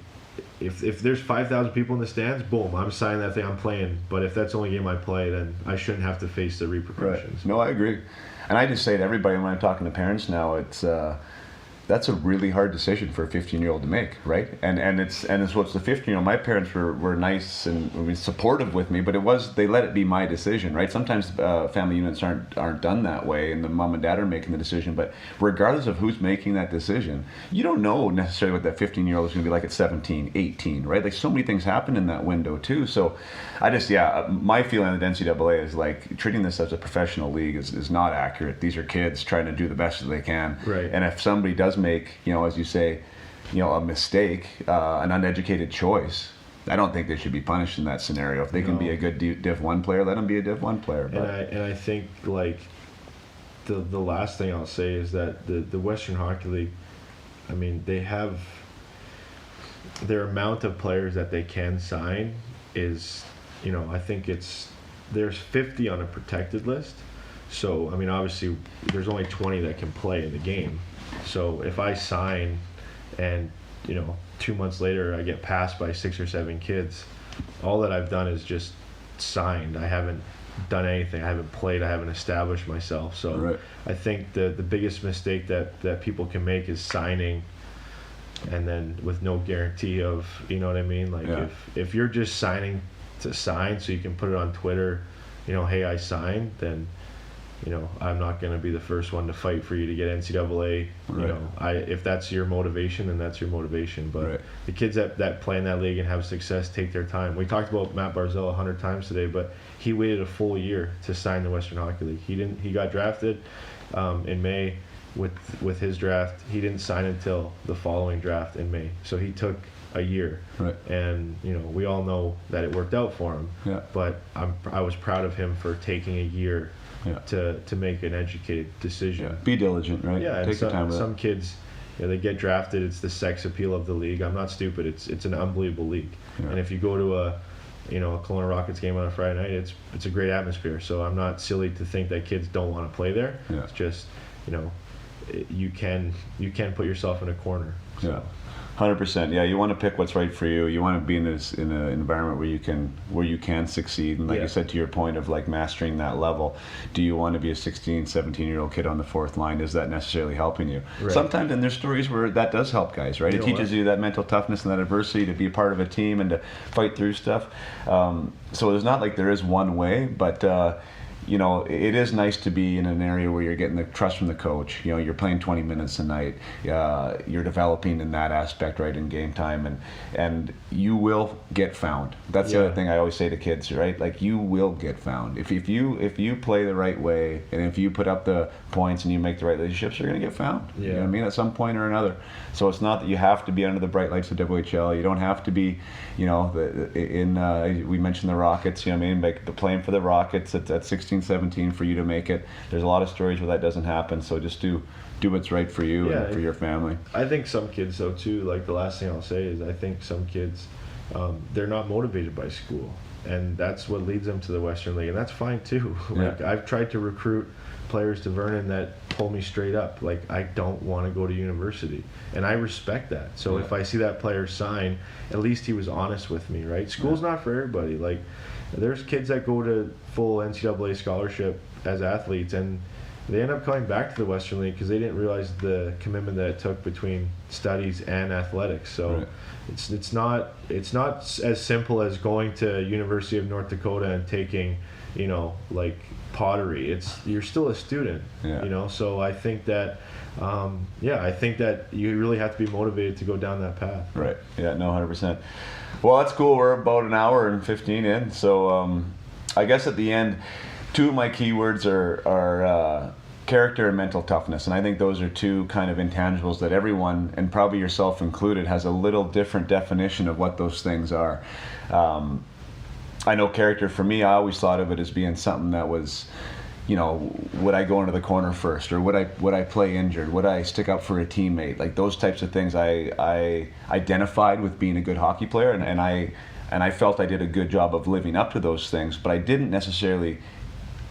If there's 5,000 people in the stands, boom, I'm signing that thing, I'm playing. But if that's the only game I play, then I shouldn't have to face the repercussions. Right. No, I agree. And I just say to everybody when I'm talking to parents now, it's that's a really hard decision for a 15-year-old to make, right? And it's what's the 15-year-old. My parents were nice and supportive with me, but they let it be my decision, right? Sometimes family units aren't done that way, and the mom and dad are making the decision. But regardless of who's making that decision, you don't know necessarily what that 15-year-old is going to be like at 17, 18, right? Like so many things happen in that window too. So I just my feeling of the NCAA is like treating this as a professional league is not accurate. These are kids trying to do the best that they can, right? And if somebody does make, as you say, a mistake, an uneducated choice, I don't think they should be punished in that scenario. If they can be a good Div 1 player, let them be a Div 1 player. But. And I think like the last thing I'll say is that the Western Hockey League, I mean, they have their amount of players that they can sign is, I think there's 50 on a protected list. So I mean, obviously there's only 20 that can play in the game. So if I sign and 2 months later I get passed by 6 or 7 kids, all that I've done is just signed. I haven't done anything. I haven't played. I haven't established myself. So I think the biggest mistake that people can make is signing and then with no guarantee of, what I mean? Like if you're just signing to sign so you can put it on Twitter, hey, I signed, then I'm not going to be the first one to fight for you to get NCAA. If that's your motivation, then that's your motivation. But the kids that play in that league and have success take their time. We talked about Matt Barzell 100 times today, but he waited a full year to sign the Western Hockey League. He got drafted in May with his draft. He didn't sign until the following draft in May. So he took a year. And we all know that it worked out for him. But I was proud of him for taking a year. To make an educated decision. Be diligent, right? Take your time with some kids, they get drafted. It's the sex appeal of the league. I'm not stupid. It's an unbelievable league. And if you go to a Kelowna Rockets game on a Friday night, it's a great atmosphere. So I'm not silly to think that kids don't want to play there. It's just you can put yourself in a corner. So. Yeah. 100%. Yeah, you want to pick what's right for you. You want to be in an environment where you can succeed. And like you said, to your point of like mastering that level, do you want to be a 16, 17-year-old kid on the fourth line? Is that necessarily helping you? Right. Sometimes, and there's stories where that does help guys, right? It teaches you that mental toughness and that adversity to be a part of a team and to fight through stuff. So there's not like there is one way, but it is nice to be in an area where you're getting the trust from the coach. You're playing 20 minutes a night. You're developing in that aspect, right, in game time, and you will get found. That's the other thing I always say to kids, right? Like, you will get found. If you play the right way, and if you put up the points and you make the right relationships, you're going to get found. Yeah. You know what I mean? At some point or another. So it's not that you have to be under the bright lights of WHL. You don't have to be, we mentioned the Rockets, like playing for the Rockets at 16, 17 for you to make it. There's a lot of stories where that doesn't happen, so just do what's right for you and for your family. I think some kids though too, like the last thing I'll say is I think some kids they're not motivated by school, and that's what leads them to the Western League, and that's fine too. Like I've tried to recruit players to Vernon that told me straight up, like, I don't want to go to university, and I respect that. So if I see that player sign, at least he was honest with me, right? School's not for everybody. Like, there's kids that go to full NCAA scholarship as athletes, and they end up coming back to the Western League because they didn't realize the commitment that it took between studies and athletics. So it's not as simple as going to University of North Dakota and taking, like pottery. You're still a student, So I think that, I think that you really have to be motivated to go down that path. Right. Yeah. No. 100%. Well, that's cool. We're about an hour and 15 in, so I guess at the end, two of my keywords are character and mental toughness, and I think those are two kind of intangibles that everyone, and probably yourself included, has a little different definition of what those things are. I know character for me, I always thought of it as being something that was, would I go into the corner first, or would I play injured? Would I stick up for a teammate? Like those types of things I identified with being a good hockey player, and I felt I did a good job of living up to those things, but I didn't necessarily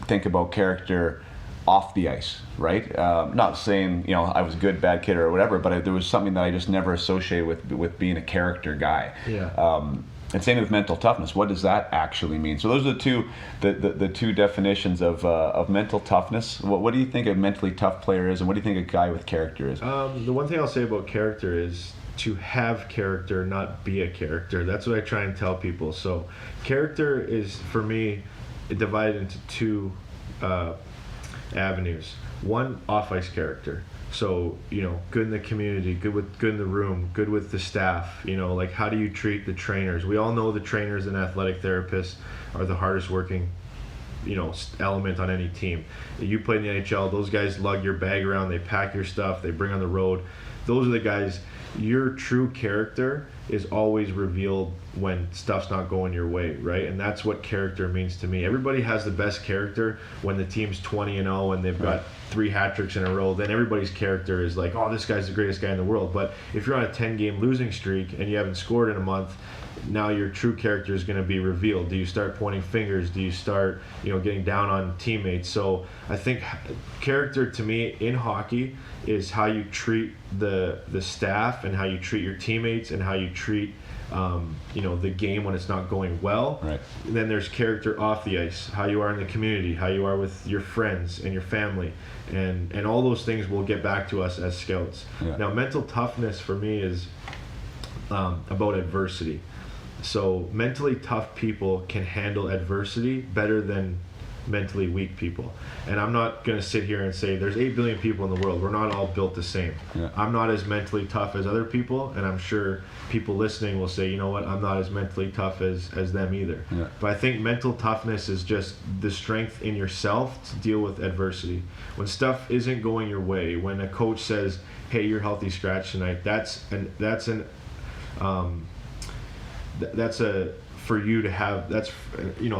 think about character off the ice, right? Not saying, I was a good, bad kid or whatever, but there was something that I just never associated with being a character guy. Yeah. And same with mental toughness. What does that actually mean? So those are the two definitions of mental toughness. What do you think a mentally tough player is, and what do you think a guy with character is? The one thing I'll say about character is to have character, not be a character. That's what I try and tell people. So character is, for me, divided into two avenues. One, off-ice character. So, good in the community, good in the room, good with the staff, like how do you treat the trainers? We all know the trainers and athletic therapists are the hardest working, element on any team. You play in the NHL, those guys lug your bag around, they pack your stuff, they bring on the road. Those are the guys. Your true character is always revealed when stuff's not going your way, right? And that's what character means to me. Everybody has the best character when the team's 20-0 and they've got 3 hat tricks in a row. Then everybody's character is like, oh, this guy's the greatest guy in the world. But if you're on a 10-game losing streak and you haven't scored in a month, now your true character is going to be revealed. Do you start pointing fingers? Do you start, getting down on teammates? So I think character to me in hockey is how you treat the staff and how you treat your teammates and how you treat the game when it's not going well. Right. And then there's character off the ice, how you are in the community, how you are with your friends and your family, and all those things will get back to us as scouts. Yeah. Now, mental toughness for me is about adversity. So mentally tough people can handle adversity better than mentally weak people. And I'm not going to sit here and say there's 8 billion people in the world. We're not all built the same. Yeah. I'm not as mentally tough as other people, and I'm sure people listening will say, you know what, I'm not as mentally tough as them either. Yeah. But I think mental toughness is just the strength in yourself to deal with adversity. When stuff isn't going your way, when a coach says, hey, you're healthy scratch tonight, that's for you to have, that's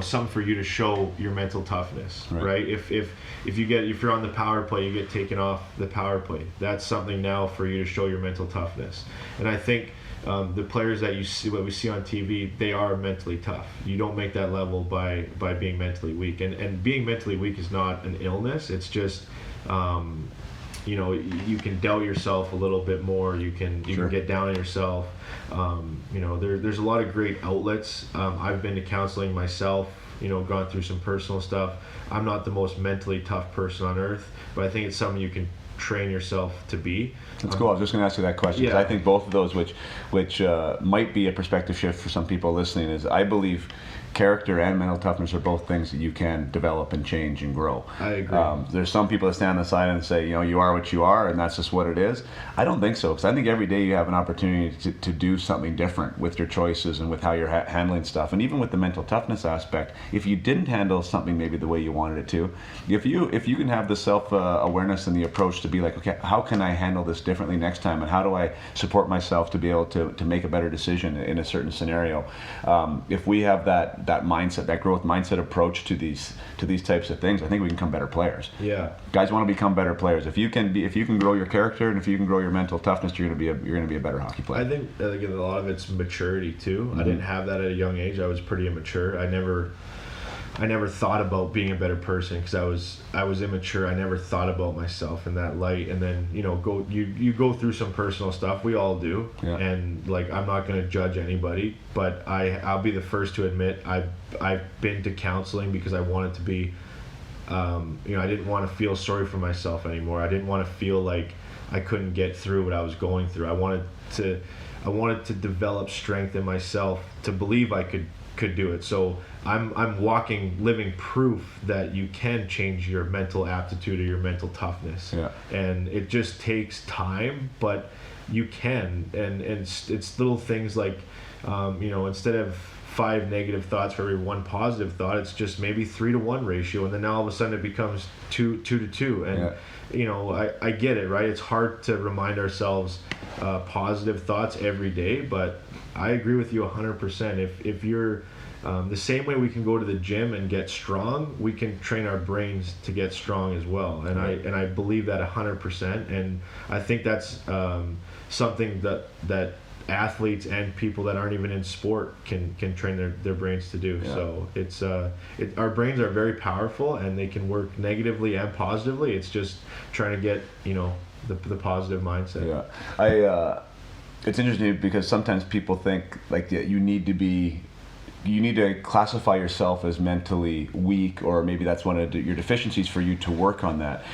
something for you to show your mental toughness, right? If you're on the power play, you get taken off the power play. That's something now for you to show your mental toughness. And I think the players that you see, what we see on TV, they are mentally tough. You don't make that level by being mentally weak. And being mentally weak is not an illness. It's just you can doubt yourself a little bit more. You can get down on yourself. There's a lot of great outlets. I've been to counseling myself, gone through some personal stuff. I'm not the most mentally tough person on earth, but I think it's something you can train yourself to be. That's cool. I was just going to ask you that question, because I think both of those, which might be a perspective shift for some people listening, is I believe character and mental toughness are both things that you can develop and change and grow. I agree. There's some people that stand on the side and say, you are what you are, and that's just what it is. I don't think so, because I think every day you have an opportunity to do something different with your choices and with how you're handling stuff. And even with the mental toughness aspect, if you didn't handle something maybe the way you wanted it to, if you can have the self-awareness and the approach to be like, okay, how can I handle this differently next time, and how do I support myself to be able to make a better decision in a certain scenario? If we have that mindset, that growth mindset approach to these types of things, I think we can become better players. Yeah, guys want to become better players. If you can grow your character, and if you can grow your mental toughness, you're going to be a better hockey player. I think a lot of it's maturity too. Mm-hmm. I didn't have that at a young age. I was pretty immature. I never thought about being a better person because I was immature. I never thought about myself in that light. And then you go through some personal stuff. We all do. Yeah. And like, I'm not going to judge anybody, but I'll be the first to admit I've been to counseling because I wanted to be. I didn't want to feel sorry for myself anymore. I didn't want to feel like I couldn't get through what I was going through. I wanted to develop strength in myself to believe I could do it. So I'm living proof that you can change your mental aptitude or your mental toughness. Yeah. And it just takes time, but you can. And it's little things like, instead of 5 negative thoughts for every 1 positive thought, it's just maybe 3-to-1 ratio, and then now all of a sudden it becomes 2-to-2. And I get it, right? It's hard to remind ourselves positive thoughts every day, but I agree with you 100%. If you're the same way we can go to the gym and get strong, we can train our brains to get strong as well. And I believe that 100%. And I think that's something that athletes and people that aren't even in sport can train their brains to do. Yeah. So it's our brains are very powerful, and they can work negatively and positively. It's just trying to get the positive mindset. Yeah, it's interesting because sometimes people think like that you need to classify yourself as mentally weak, or maybe that's one of your deficiencies for you to work on that.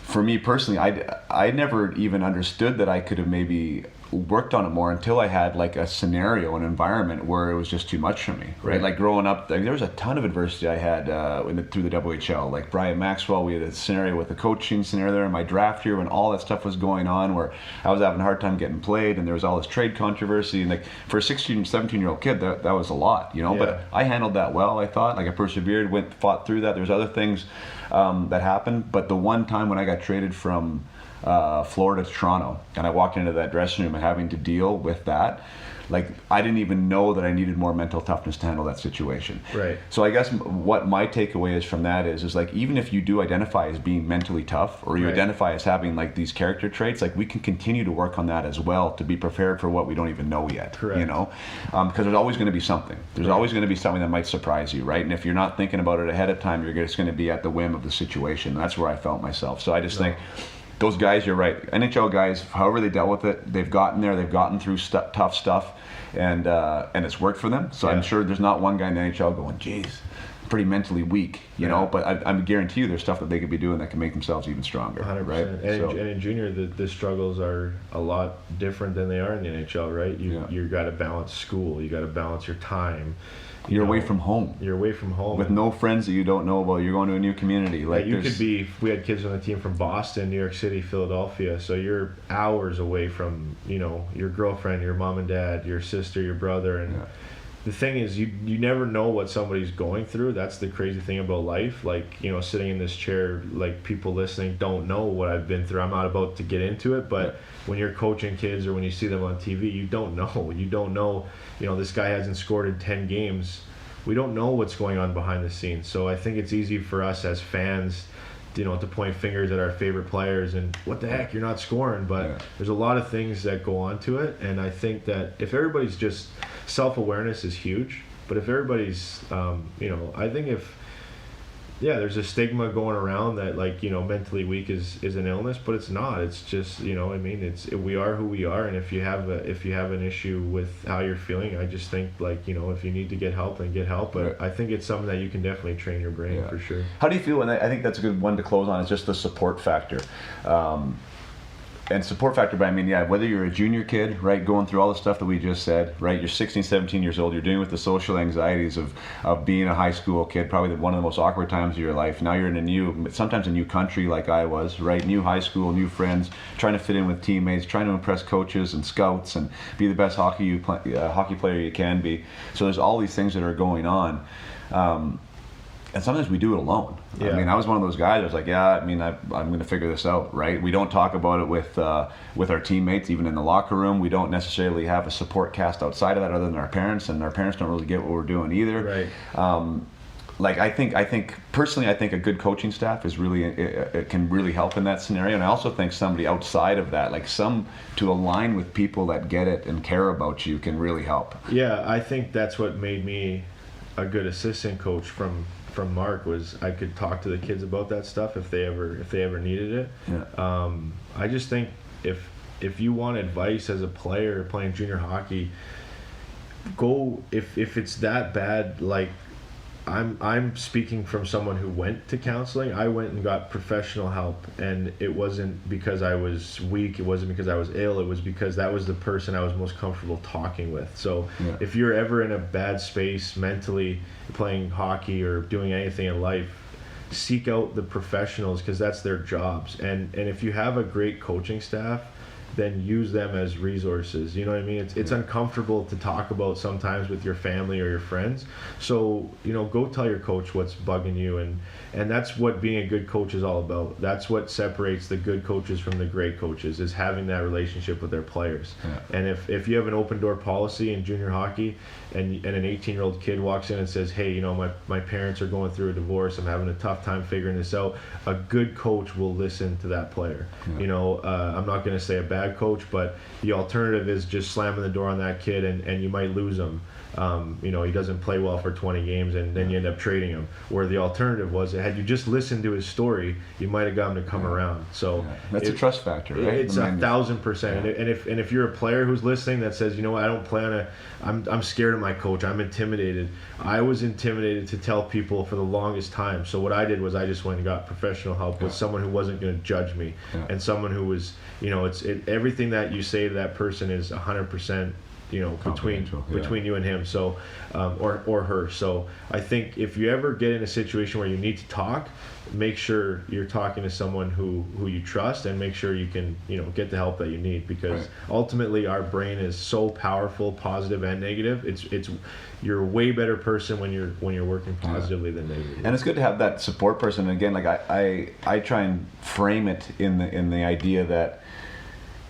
For me personally, I never even understood that I could have maybe worked on it more until I had like a scenario, an environment where it was just too much for me, right? Like growing up, there was a ton of adversity I had through the AJHL. Like Brian Maxwell, we had a scenario with the coaching scenario there in my draft year when all that stuff was going on, where I was having a hard time getting played, and there was all this trade controversy, and like for a 16, 17-year-old kid, that was a lot, Yeah. But I handled that well, I thought. Like I persevered, fought through that. There's other things that happened, but the one time when I got traded from Florida to Toronto, and I walked into that dressing room and having to deal with that, like I didn't even know that I needed more mental toughness to handle that situation. Right. So I guess what my takeaway is from that is like, even if you do identify as being mentally tough, or you identify as having like these character traits, like we can continue to work on that as well to be prepared for what we don't even know yet. Correct. Because there's always going to be something. There's always going to be something that might surprise you, right? And if you're not thinking about it ahead of time, you're just going to be at the whim of the situation. That's where I felt myself. So I just think those guys, you're right. NHL guys, however they dealt with it, they've gotten there. They've gotten through tough stuff, and it's worked for them. So I'm sure there's not one guy in the NHL going, "Geez, I'm pretty mentally weak," But I guarantee you, there's stuff that they could be doing that can make themselves even stronger. 100%. Right? And in junior, the struggles are a lot different than they are in the NHL, right? You got to balance school. You got to balance your time. You're away from home. You're away from home. With no friends that you don't know about. You're going to a new community. Like you could be, we had kids on the team from Boston, New York City, Philadelphia. So you're hours away from, your girlfriend, your mom and dad, your sister, your brother. And the thing is, you never know what somebody's going through. That's the crazy thing about life. Like, sitting in this chair, like people listening don't know what I've been through. I'm not about to get into it, but when you're coaching kids or when you see them on TV, you don't know. You don't know, this guy hasn't scored in 10 games. We don't know what's going on behind the scenes. So I think it's easy for us as fans, to point fingers at our favorite players and what the heck, you're not scoring. But there's a lot of things that go on to it. And I think that if everybody's just, self-awareness is huge. But if everybody's, I think if there's a stigma going around that, like, mentally weak is an illness, but it's not. It's just, we are who we are, and if you have an issue with how you're feeling, I just think, like, if you need to get help, then get help. But I think it's something that you can definitely train your brain for sure. How do you feel? And I think that's a good one to close on, is just the support factor. And support factor, but I mean, whether you're a junior kid, right, going through all the stuff that we just said, right, you're 16, 17 years old, you're dealing with the social anxieties of being a high school kid, probably one of the most awkward times of your life. Now you're in sometimes a new country like I was, right, new high school, new friends, trying to fit in with teammates, trying to impress coaches and scouts and be the best hockey player you can be. So there's all these things that are going on. And sometimes we do it alone. I mean, I was one of those guys. I was like, I'm going to figure this out, right? We don't talk about it with our teammates, even in the locker room. We don't necessarily have a support cast outside of that, other than our parents, and our parents don't really get what we're doing either. Right. I think personally, I think a good coaching staff is really, it can really help in that scenario. And I also think somebody outside of that, like to align with people that get it and care about you, can really help. Yeah, I think that's what made me a good assistant coach from Mark, was I could talk to the kids about that stuff if they ever needed it. I just think if you want advice as a player playing junior hockey, go if it's that bad. Like, I'm speaking from someone who went to counseling. I went and got professional help, and it wasn't because I was weak, it wasn't because I was ill, it was because that was the person I was most comfortable talking with. So if you're ever in a bad space mentally, playing hockey or doing anything in life, seek out the professionals, because that's their jobs. And if you have a great coaching staff, then use them as resources. You know what I mean? It's uncomfortable to talk about sometimes with your family or your friends. So, go tell your coach what's bugging you, and that's what being a good coach is all about. That's what separates the good coaches from the great coaches, is having that relationship with their players. And if you have an open door policy in junior hockey, and an 18-year-old kid walks in and says, hey, my parents are going through a divorce, I'm having a tough time figuring this out, a good coach will listen to that player. I'm not going to say a bad coach, but the alternative is just slamming the door on that kid, and you might lose him. He doesn't play well for 20 games, and then you end up trading him. Where the alternative was, had you just listened to his story, you might have got him to come around. So that's a trust factor, right? It's 1,000%. And if you're a player who's listening that says, I don't play I'm scared of my coach, I'm intimidated. I was intimidated to tell people for the longest time. So what I did was I just went and got professional help with someone who wasn't going to judge me, and someone who was, everything that you say to that person is 100%. Between you and him, so or her. So I think if you ever get in a situation where you need to talk, make sure you're talking to someone who you trust, and make sure you can get the help that you need, because ultimately our brain is so powerful, positive and negative. It's you're a way better person when you're working positively than negatively. And it's good to have that support person. And again, like I try and frame it in the idea that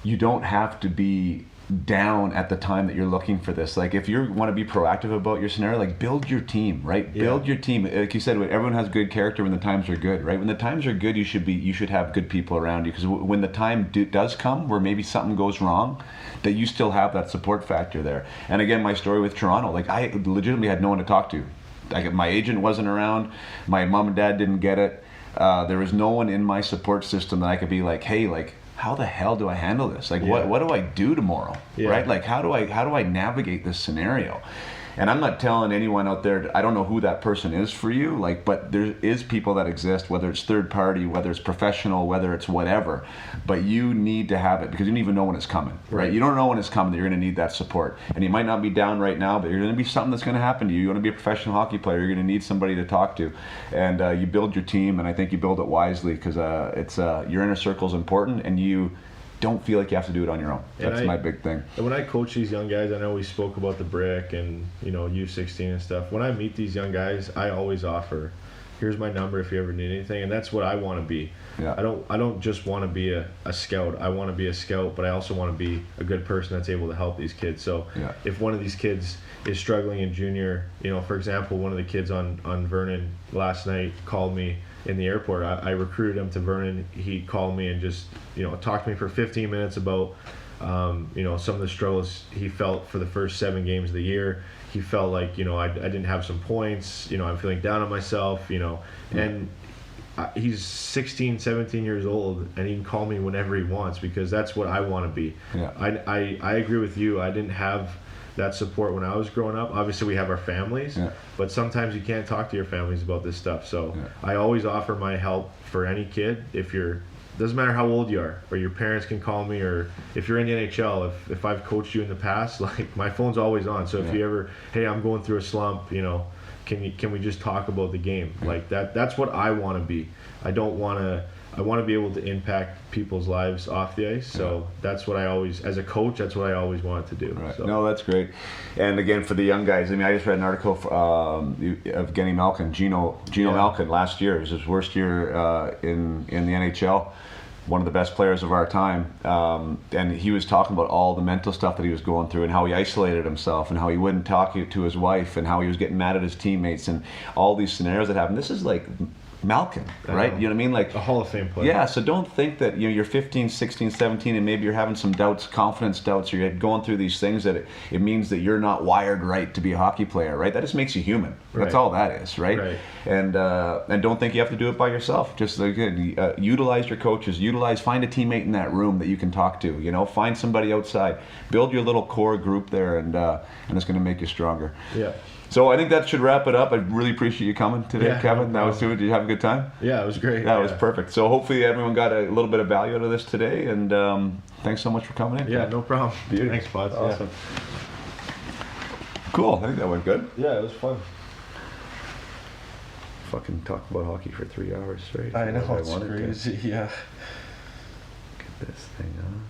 you don't have to be down at the time that you're looking for this. Like, if you want to be proactive about your scenario, like, build your team, right? Build your team. Like you said, everyone has good character when the times are good, right? When the times are good, you should have good people around you, because when the time does come where maybe something goes wrong, that you still have that support factor there. And again, my story with Toronto, like, I legitimately had no one to talk to. Like, my agent wasn't around, my mom and dad didn't get it. There was no one in my support system that I could be like, hey, like, how the hell do I handle this? Like, what do I do tomorrow? Right? Like, how do I navigate this scenario? And I'm not telling anyone out there, I don't know who that person is for you, like, but there is people that exist, whether it's third party, whether it's professional, whether it's whatever, but you need to have it, because you don't even know when it's coming, right? You don't know when it's coming that you're going to need that support. And you might not be down right now, but you're going to be something that's going to happen to you. You're going to be a professional hockey player. You're going to need somebody to talk to. And you build your team, and I think you build it wisely, because it's your inner circle is important, and you don't feel like you have to do it on your own. That's my big thing. And when I coach these young guys, I know we spoke about the brick and U16 and stuff. When I meet these young guys, I always offer, here's my number if you ever need anything, and that's what I want to be. I don't just want to be a scout. I want to be a scout, but I also want to be a good person that's able to help these kids. So if one of these kids is struggling in junior, for example, one of the kids on Vernon last night called me in the airport. I recruited him to Vernon. He called me and just talked to me for 15 minutes about Some of the struggles he felt for the first 7 games of the year. He felt like, I didn't have some points, I'm feeling down on myself, and he's 16, 17 years old, and he can call me whenever he wants, because that's what I want to be. Yeah. I agree with you. I didn't have that support when I was growing up. Obviously, we have our families, but sometimes you can't talk to your families about this stuff. So I always offer my help for any kid. Doesn't matter how old you are, or your parents can call me, or if you're in the NHL, if I've coached you in the past, like, my phone's always on. So if you ever, hey, I'm going through a slump, can we just talk about the game? Like that's what I want to be. I want to be able to impact people's lives off the ice. So that's what as a coach, that's what I always wanted to do. Right. So. No, that's great. And again, for the young guys, I just read an article of Genny Malkin, Gino Malkin last year. It was his worst year in the NHL. One of the best players of our time, and he was talking about all the mental stuff that he was going through, and how he isolated himself, and how he wouldn't talk to his wife, and how he was getting mad at his teammates, and all these scenarios that happened. This is like Malkin, right? You know what I mean? Like a Hall of Fame player. Yeah, so don't think that you're 15, 16, 17 and maybe you're having some doubts, confidence doubts, or you're going through these things that it means that you're not wired right to be a hockey player, right? That just makes you human. That's all that is, right? And don't think you have to do it by yourself. Just utilize your coaches, find a teammate in that room that you can talk to, find somebody outside, build your little core group there, and it's going to make you stronger. Yeah. So I think that should wrap it up. I really appreciate you coming today, Kevin. No, did you have a good time? Yeah, it was great. Yeah, it was perfect. So hopefully everyone got a little bit of value out of this today, and thanks so much for coming in. Yeah, no problem. Beauty. Thanks, Bud. Awesome. Cool. I think that went good. Yeah, it was fun. Fucking talk about hockey for 3 hours straight. I know, it's crazy. Yeah. Get this thing on.